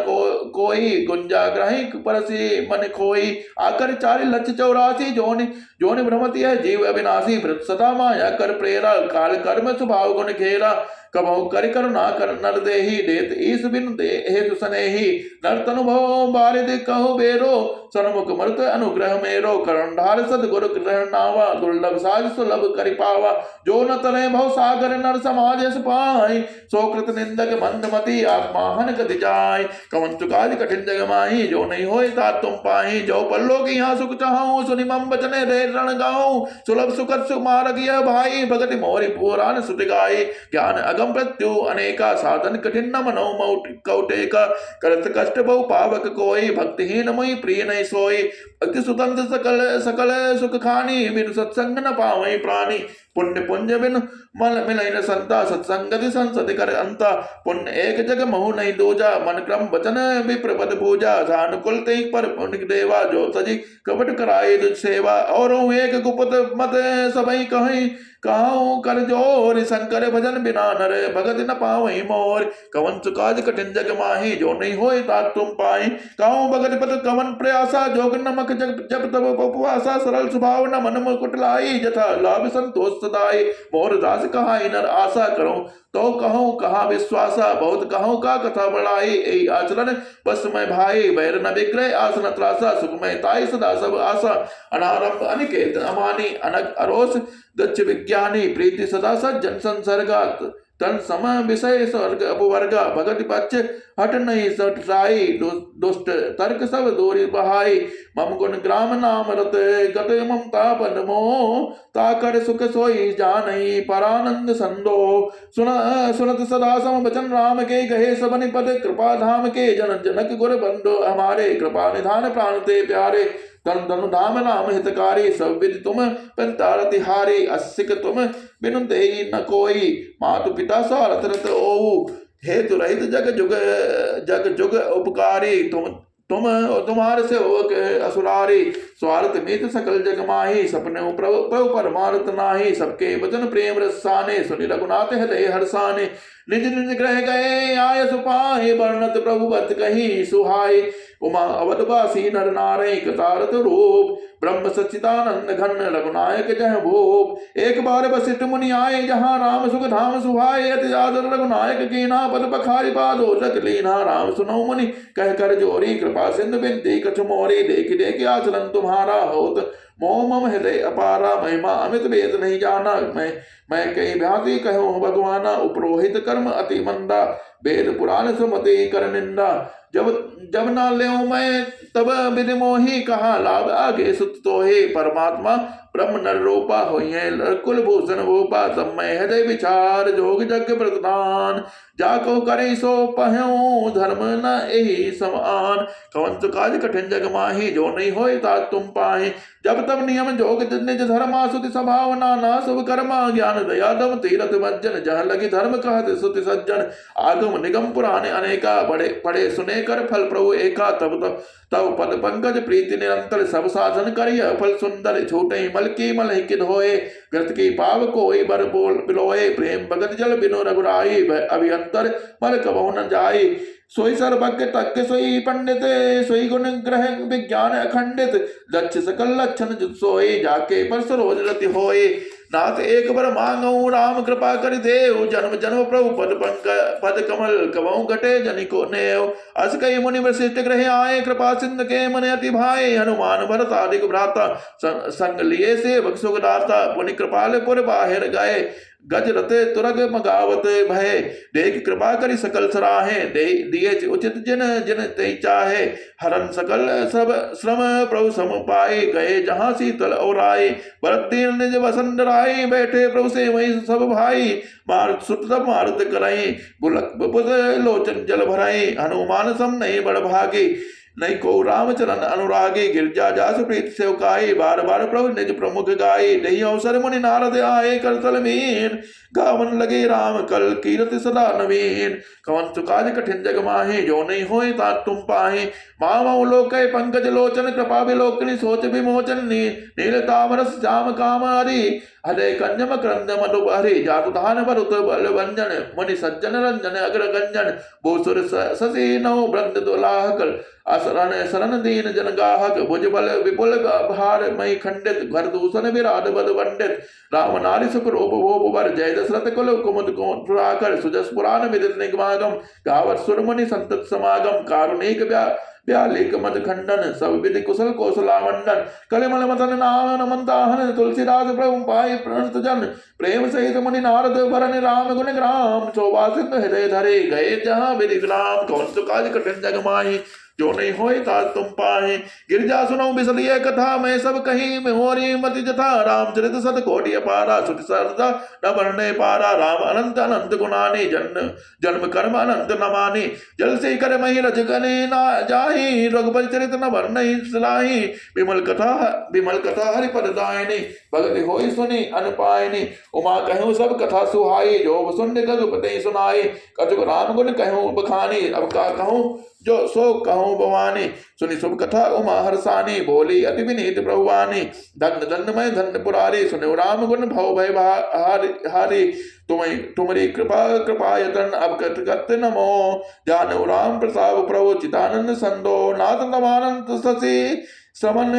कोई, गुंजा ग्रही परसी मन खोई, आकर 4,84,000 जोनि भ्रमति है जीव अविनाशी, भृत सदा माया कर प्रेरा, काल कर्म स्वभाव गुण घेरा, कबहु कर करुणा कर नर देही, देत ईस बिन दे हेतु सनेही, नर तनुभव बारिद कहु बेरो, सन्मुख मृत अनुग्रह मेरो, करुणधार सदगुरु ग्रहण नावा, दुर्लभ साज सुलभ करि पावा, जो न तले भव सागर नर समाज यस पाई, सोकृत निंदक मंदमति आत्माहन गति जाय, कवन चुकाज कठिन जग माही, जो नहीं होए तात तुम पाही, जो पल्लो की यहाँ सुख चाहूं, सुनि मम बचने रे रण गाऊं, सुलभ सुखद सुमारग यह भाई, भगति मोरि पुराण सुत गाई, ज्ञान अगम मृत्यु अनेका, साधन कठिन न मनो कौटेका, करत कष्ट बहु पावक कोई, भक्तिहीन मोहि प्रिय नहीं सोई, भक्ति सुतंत्र सकल सुख खानी, बिनु सत्संग न पावई प्राणी, पुण्य पुंज बिन मल मिलई न संता, सत्संगति संसद कर अंता, पुण्य एक जग महु नहीं दूजा, मन क्रम वचन विप्रपद पूजा, अनुकुल ते पर पुण्य देवा, जो तजी कपट कराए दुज सेवा, और एक गुपत मत सबई कहीं, कहूँ कर जोर, शंकर भजन बिना नर भगत न पावई मोर, कवन चुकाज कठिन जग माही, जो नहीं होए तात तुम पाई, कहूँ भगत पद कवन प्रयासा, जोग नमक जप तब उपवासा, सरल स्वभाव न मन मुकुट लाई, जथा लाभ संतोष सदाई, मोर दास कहाई नर आशा करूं, तो कहूँ कहा विश्वासा, बहुत कहूँ का कथा बढ़ाई, ए आचरण बस में भाई, बैर न विग्रह आसन त्रासा, सुख में ताई सदा सब आशा, अनारंभ अनिकेत अमानी, अनग अरोस गच्छ विज्ञानी, प्रीति सदा सज्जन संसर्गात, तन सम विषय स्वर्ग अपवर्गा, भगति पक्ष हट नहीं सटाई, दुष्ट तर्क सब दूरी बहाई, मम गुण ग्राम नाम रत गत ममता पद मोह, ताकर सुख सोई जानई परानंद संदो, सुनत सदा सम बचन राम के, गहे सबनि पद कृपा धाम के, जन जनक गुर बंधु हमारे, कृपा निधान प्राण ते प्यारे, तन तनु धाम नाम हितकारी, सब विधि तुम पंतारति हारी, असिक तुम बिनु देई न कोई, मातु पिता सारथ रत ओहु, हेतु रहित जग जुग उपकारी, तुम्हारे से हो असुरारी, स्वार्थ मीत सकल जग माही, सपने प्रभु परमार्थ नाही, सबके वचन प्रेम रसाने, सुनि रघुनाथ हृदय हर्षाने, निज निज ग्रह गए आय सुपाहि, वर्णत प्रभु बत कही सुहाई, उमा अवधवासी नर नारय कृतारथ रूप, ब्रह्म सच्चिदानंद घन रघुनायक जह भूप, एक बार वशिष्ठ मुनि आए, जहाँ राम सुख धाम सुहाए, अति आदर रघुनायक कीना, पद पखारी पादोषक लीना, राम सुनो मुनि कह कर जोरी, कृपा सिंधु बिनती कछु मोरी, देखि देखि आचरण तुम्हारा होत, मोह मम हृदय अपारा, महिमा अमित वेद नहीं जाना, मैं कहीं भ्याति कहूँ भगवाना, उपरोहित कर्म अति मंदा, वेद पुराण सुमति कर निंदा, जब ना ले मैं तब विधि मोही, कहा लाभ आगे सुत तो हे, परमात्मा ब्रह्म नर रूपा होइए, कुल भूषण भूपा, तब मैं हृदय विचार जोग जग प्रदान, जाको करे सो पहूं धर्म न यही समान, कवन काज कठिन जग माही, जो नहीं होए तात तुम पाए, जब तब नियम जोग निज धर्मा, सुति संभावना ना शुभ कर्मा, ज्ञान दया दम तीरथ मज्जन, जहाँ लगी धर्म कहत सुति सज्जन, आगम निगम पुराने अनेका, बड़े पड़े सुने कर फल प्रभु एका, तब पद पंकज प्रीति निरंतर, सब साधन करिय फल सुंदर, छूटे मल की मल हिकित होए, ग्रत की पाव कोई बर बोल बिलोए, प्रेम भगत जल बिनो रघुराई, अभियंतर मल कबहु न जाई, सोई सर्वज्ञ तज्ञ सोई पंडित, सोई गुण ग्रह विज्ञान अखंडित, लक्ष्य सकल लक्षण जुत सोई, जाके पर सरोज रति होए, नाथ एक बार मांगऊ राम कृपा कर देव, जन्म जन्म प्रभु पद कमल कबहु घटे जनिको नेव, अस कई मुनि वशिष्ठ ग्रह आए, कृपा सिंध के मन अति भाए, हनुमान भरत आदिक भ्राता, संग लिए सेवक सुखदाता, पुनि कृपाल पुर बाहिर गए, गज रते तुरग मगावत भय, देख कृपा करी सकल सराहे, दिए उचित जिन जिन ते चाहे, हरन सकल सब श्रम प्रभु सम पाए, गए जहाँ शीतल और आए, भरत दीन निज वसंत राय, बैठे प्रभु से वही सब भाई, मारुत सुत मारुत कराई, बुलक बुध लोचन जल भराई, हनुमान सम नहीं बड़ भागी, नहीं को रामचरण अनुरागी, गिरजा जास प्रीत सेवकाई, बार बार प्रभु निज प्रमुख गाई, दही अवसर मुनि नारद आए कर तल मीन, गावन लगे राम कल कीरति सदा नवीन, कवन सुकाज कठिन जग माहे, जो नहीं होए तात तुम पाहे, मामौ लोकै पंकज लोचन, कृपा विलोकनी सोच विमोचन, नील तामरस श्याम कामारी, हरे कंजम क्रंद मधु हरि, जातु धान भरुत बल भंजन, मुनि सज्जन रंजन अग्र गंजन, भूसुर ससी नौ वृंद दुलाहक, असरण शरण दीन जन गाहक, भुज बल विपुल भार मई खंडित, घर दूषण विराट बद पंडित, राम नारी सुख रूप भूप वर, जय दशरथ कुल कुमुद कुराकर, सुजस पुराण विदित निगमागम, गावत सुरमुनि संतत समागम, कारुणिक व्यालिक मद खंडन, सब विधि कुशल कौशलावंडन, कलिमल मदन नाम नमंताहन, तुलसीदास प्रभु पाई प्रणत जन, प्रेम सहित मुनि नारद भरन, राम गुण ग्राम शोभा सिद्ध हृदय धरे, गए जहाँ विधि ग्राम, कौन सु काज कठिन जग माहि, जो नहीं होए तात तुम पाहे, गिरजा सुनो बिसलिए कथा, मैं सब कहीं मोरी मति जथा, रामचरित सत कोटि अपारा, सुति सरदा न वर्णे पारा, राम अनंत अनंत गुणानी, जन्म जन्म कर्म अनंत नमानी, जल से कर मही रज गने ना जाहि, रघुपति चरित न वर्णहि सलाहि, विमल कथा हरिपद दायिनी, भगति होई सुनी अनुपायनी, उमा कहूँ सब कथा सुहाई, जो सुन रघुपति सुनाई, कछुक राम गुण कहूँ बखानी, अब का कहूँ जो सो कहूँ भवानी, सुनी शुभ कथा उमा हर्षानी, बोली अति विनीत प्रभुवानी, धन्य धन्य मैं धन्य पुरारी, सुनो राम गुण भव भय हारी, तुम्हारी कृपा यतन अब कत नमो, जानो राम प्रताप प्रभु चितानंद संदो, नाथ नमानंद शशि, श्रवण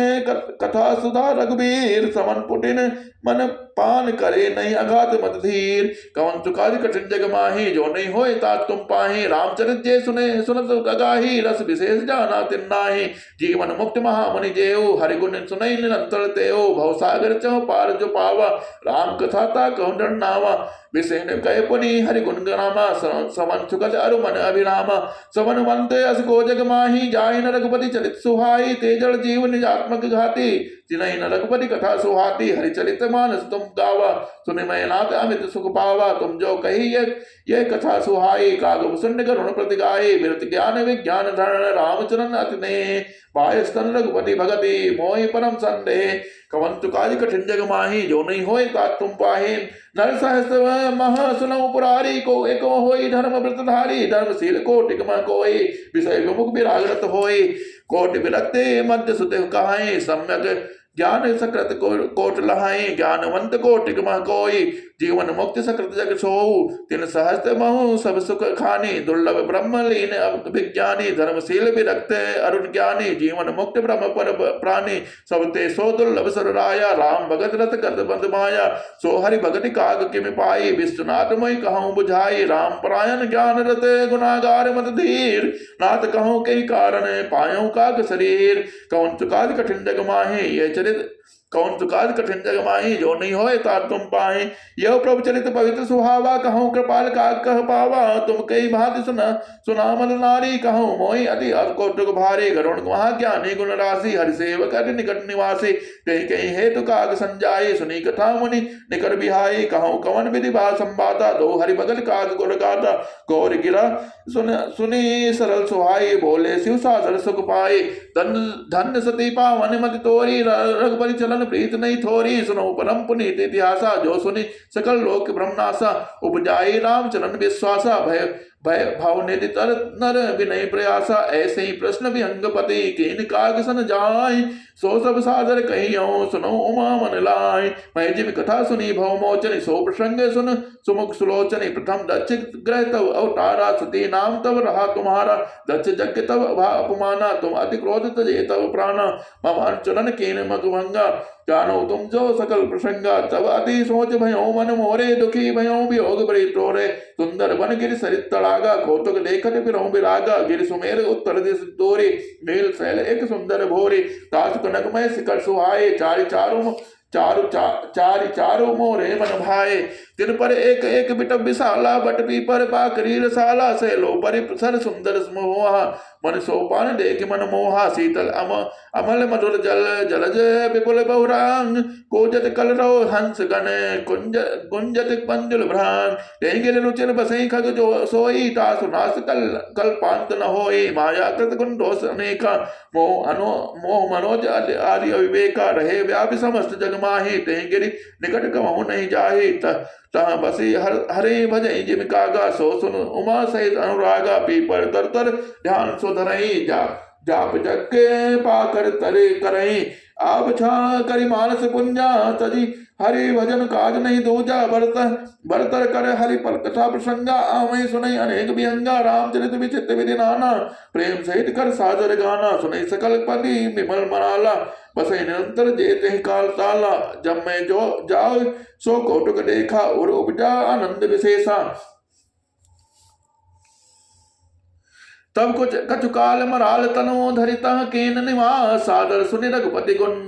कथा सुधा रघुबीर, श्रवण पुटिन मन पान करे, नहीं अघात मत धीर, कवन सुकाज कठिन जग माही, जो नहीं होए तात तुम पाही, रामचरित जे सुने सुनत अगाही, रस विशेष जाना तिन्नाही, जीवन मुक्त महामुनि जेऊ, हरि गुण सुनई निरंतर तेऊ, भव सागर चौ पार जो पावा, राम कथा ता कहु डर नावा, विषेण कह पुनि हरि गुण गणामा, समन सुकल अरु मन अभिरामा, समन मंते अस को जग माही, जाय न रघुपति चरित सुहाई, तेजल जीव निजात्मक घाती, जिनहि न रघुपति कथा सुहाती, हरिचरित मानस तुम गावा, सुनि मैं नाथ अमित सुख पावा, तुम जो कही ये कथा सुहाई, काग सुन करुण प्रति गाये, विरत ज्ञान विज्ञान धरण, रामचरण अति ने पाय स्तन रघुपति भगति, मोहि परम संदेह, कवन काज कठिन जग माही, जो नहीं होए तात तुम पाहे, नर सहस्र मह सुनऊ पुरारी, को एको होई धर्म व्रतधारी, धर्मशील कोटि कम कोई, विषय विमुख विरागत होई, कोटि विरक्ते मध्य सुते कहाई, सम्यक ज्ञान सकृत कोट लहाई, ज्ञानवंत कोटि मह कोई, जीवन मुक्ति सकृत जग सोऊ, तिन सहस्त्र महु सब सुख खानी, दुर्लभ ब्रह्म लीन विज्ञानी, धर्मशील विरक्त अरुण ज्ञानी, जीवन मुक्त ब्रह्म पर प्राणी, सबते सो दुर्लभ सर राया, राम भगत रत गत बंद माया, सो हरि भगति काग किमि पाई, विश्वनाथ मैं कहूँ बुझाई, राम परायण ज्ञान रत गुनागार मत धीर, नाथ कहूँ कई कारण पायऊ काग शरीर, कौन सुकाज कठिन जग माहे, ये चरित कौन सुकाज कठिन जग माही, जो नहीं होए तात तुम पाए, यह प्रभु चरित पवित्र सुहावा, कहूँ कृपाल का कह पावा, तुम कई भांति सुना मन नारी, कहूँ मोहि अति कौतुक भारी, गरुण महाज्ञानी गुण राशि, हरि सेवक अति निकट निवासी, कहीं कहीं हेतु काग संजाई, सुनी कथा मुनि निकट बिहाई, कहूँ कवन विधि बा संवादा, दो हरि भगत काग गुण गाता, गौर गिरा सुनी सरल सुहाई, बोले शिव सागर सुख पाए, धन्य सती पावन मति तोरी, रघुपति चलन प्रीत नहीं थोरी, सुनो परम पुनीत इतिहासा, जो सुनी सकल लोक ब्रह्मनासा, उपजाई राम चरण विश्वासा, भय भाव निधि तर नर विनय प्रयासा, ऐसे ही प्रश्न विहंगपति, कीन काग सन जाय, सो सब सादर कहियो, सुनो उमा मन लाय, मैं जिम कथा सुनी भव मोचनी, सो प्रसंग सुन सुमुख सुलोचनी, प्रथम दक्ष ग्रह तव अवतारा, सती नाम तव रहा तुम्हारा, दक्ष जग तव अपमाना, तुम अति क्रोध तजे तव प्राणा, मम चरण कीन मधुभंगा, जानो तुम जो सकल प्रसंगा, तब अति सोच भयो मन मोरे, दुखी भयो वियोग बड़ी तोरे, सुंदर वन गिर सरित तड़ागा, कौतुक देखत फिरऊं विरागा, गिर सुमेर उत्तर दिश दोरी, नील शैल एक सुंदर भोरी, तास कनक में शिखर सुहाए, चारि चारों मोरे मन भाए, तिन पर एक एक बिटप विशाला, बट पीपर पाकरी रसाला, सैलो परिसर सुंदर मोहा, मन सोपान देख मन मोहा, शीतल अमल मधुर जल जलज विपुल बहुरांग, कोजत कलरव हंस गण कुंज गुंजत पंजुल भ्रान, तेंगिल रुचिर बसई खग जो सोई, तासु नास कल्पांत न होई, माया कृत गुण दोष अनेका, मोह मनोज आर्य विवेका, रहे व्यापी समस्त जग माही, तेंगिरि निकट कमहु नहीं जाही, तह बसी हरे भजई जिम कागा, सो सुन उमा सहित अनुरागा, पीपर तर तर ध्यान सो धरई, जाप जग के पाकर तरे करई, आप छा करी मानस पुंजा, तजी हरि भजन काज नहीं दूजा, बरतर कर हरि पल कथा प्रसंगा, आवै सुनई अनेक विहंगा, रामचरित विचित्र विधि नाना, प्रेम सहित कर सादर गाना, सुनई सकल पति विमल मनाला, बसई निरंतर जेते ही काल ताला, जब मैं जो जाओ सो कौटुक देखा, और उपजा आनंद विशेषा, तब कुछ कछु काल मराल तनो धरिता, केन निवास, सादर सुनि रघुपति गुण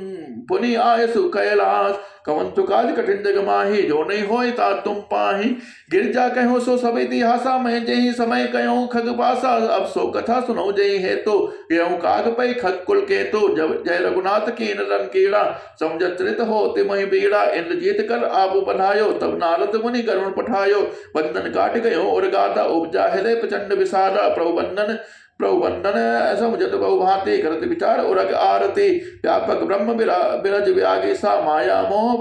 पुनि आयसु कैलाश, कवन तुकाज कठिन जग माही, जो नहीं होय ता तुम पाही, गिरजा कहो सो सब इतिहासा, मैं जही समय कहो खग पासा, अब सो कथा सुनो जही है तो, गेहूं काग पै खग कुल के तो, जब जय रघुनाथ कीन रन कीड़ा, समझत्रित हो तिमहि बीड़ा, इंद्र जीत कर आप बनायो, तब नारद मुनि गरुण पठायो, बंधन काट गयो और गाता, उपजा हृदय प्रचंड विसारा, प्रभु बंधन समुझत बहुभांति, करत विचार उरग आरती, व्यापक ब्रह्म बिरज व्यागीसा, माया मोह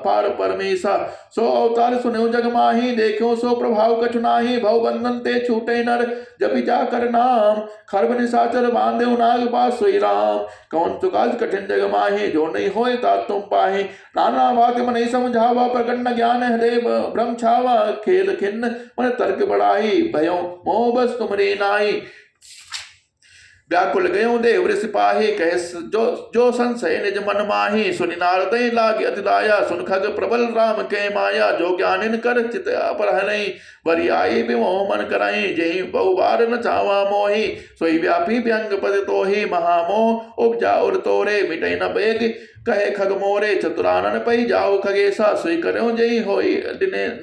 पार परमेशा, सो अवतार सुनो जग माही, देखो सो प्रभाव कछु नाही, भव बंधन ते छूटे नर, जपि जा कर नाम, खरब निशाचर बांधे नाग पास सोई राम, कौन तुकाज कठिन जग माही, जो नहीं होय ता तुम पाही, नाना बात मन समझावा, प्रकट न ज्ञान हृदय भ्रम छावा, खेल खिन्न मन तर्क बढ़ाई, भयो मोह बस तुमरे नाई, व्याकुल गयो देव सिपाही, कह जो संशय निज मन माही, सुनि नारद लागे अति दाया, सुन खग प्रबल राम के माया, जो ज्ञानिन कर चित अपरहनई, बरि आई विमोह मन करई, जेहि बहुबार न चावा मोही, सोई व्यापी व्यंग पद तोहि, महामोह उपजा उर तोरे, मिटई न बेग कहे खग मोरे, चतुरानन पई जाओ खगेसा, सोई करो जई होई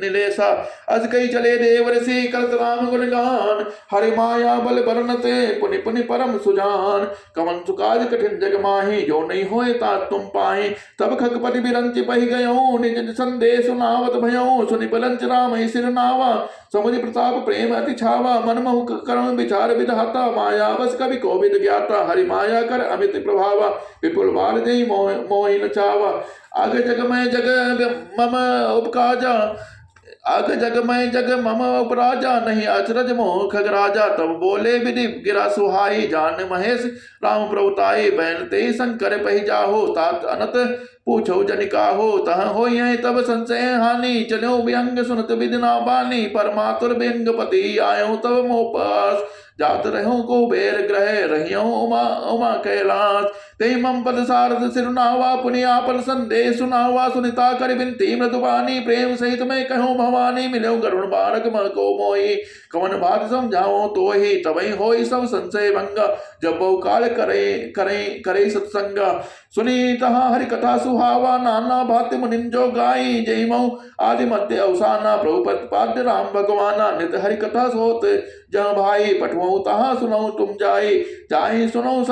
निलेसा, अस कई चले देव ऋषि करत राम गुण गान, हरि माया बल बरनते पुनि पुनि परम सुजान, कवन सुकाज कठिन जग माही, जो नहीं होए ता तुम पाही, तब खगपति बिरंच पहि गयो, निज संदेश सुनावत भयो, सुनि बलंच राम सिर नावा, समुझ प्रताप प्रेम अति छावा, मन महु करुण विचार विधाता, माया बस कवि कोविद ज्ञाता, हरि माया कर अमित प्रभावा, विपुल बाल जय मोहि न चावा, आग जग में जग मम उपकाजा, आग जग में जग मम उपराजा, नहीं अचरज मोह खग राजा, तब बोले विधि गिरा सुहाई, जान महेश राम प्रभुताई, बैन ते शंकर पहि जाहो, तात अनत पूछो जनिका हो, तह हो तब संशय हानि, चलो व्यंग सुनत विदिना बानी, परमातुर व्यंग पति आयो तब मोपास, जात रहो को बेर ग्रह रहियो उमा कैलाश, ते मम पद सारद सिरुनावा, पुनि आपन संदेश सुनावा, सुनिता कर बिनती मृदुबानी, प्रेम सहित मैं कहूँ भवानी, मिलो गरुण बारक मन को मोही, कवन बात समझाओ तो ही, तबई होई सब संशय भंगा, जब बहु काल करे सत्संगा, सुनी तहा हरि कथा सुहावा, नाना भाति मुनिन जो गाई, जय मऊ आदि मध्य अवसाना, प्रभु प्रतिपाद्य राम भगवाना, नित हरि कथा सोत जह भाई, पठवऊ तहा सुनऊ तुम जाई सुनऊ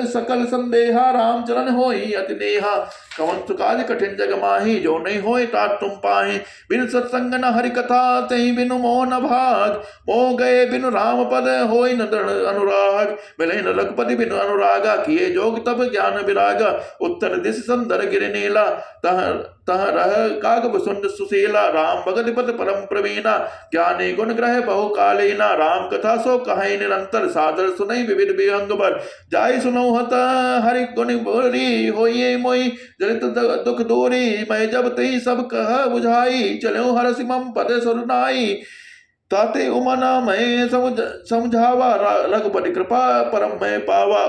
सकल संदेहा, राम चरण होई अति नेहा, कवन सुकाज कठिन जग माही, जो नहीं होए तात तुम पाही, बिन सत्संग न हरि कथा, तही बिनु मोह न भाग, मोह गए बिनु राम पद, होई न दृढ़ अनुराग, मिले न रघुपति बिनु अनुरागा, किए जोग तब ज्ञान विरागा, उत्तर दिश संदर गिर नीला, तह रह काग सुंद सुशीला, राम भगत पद परम प्रवीणा, ज्ञानी गुण ग्रह बहु कालीना, राम कथा सो कहाई निरंतर, सादर सुनई विविध विहंग बर, जाय सुनो हत हरि गुण बोरी, होइए मोई जनित दुख दूरी, मैं जब तई सब कह बुझाई, चलो हरसि मम पद सुरनाई, ताते उमना मैं समझावा, रघुपति कृपा परम मैं पावा,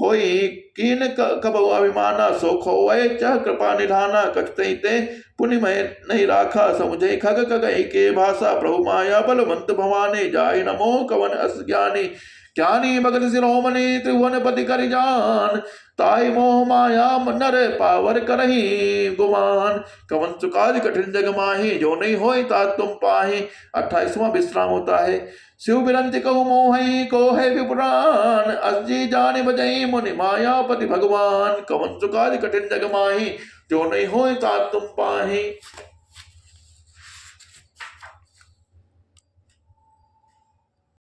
होई कीन कबहु अभिमाना, सो खोए चह कृपा निधाना, कछतई ते पुनि मैं नहीं राखा, समुझे खग खगई के भाषा, प्रभु माया बलवंत भवानी, जाय नमो कवन अस ज्ञानी, ज्ञानी भगत शिरोमणि त्रिभुवन पति कर जान, ताई मोह माया नर पावर करही गुमान। कवन सुकाज कठिन जग माही, जो नहीं होई तात तुम पाही। 28वां विश्राम होता है। शिव बिरंति कहु मोहि को है विपुराण, असजी जान बजई मुनि मायापति भगवान। कवन सुकाज कठिन जग माही, जो नहीं होई तात तुम पाही।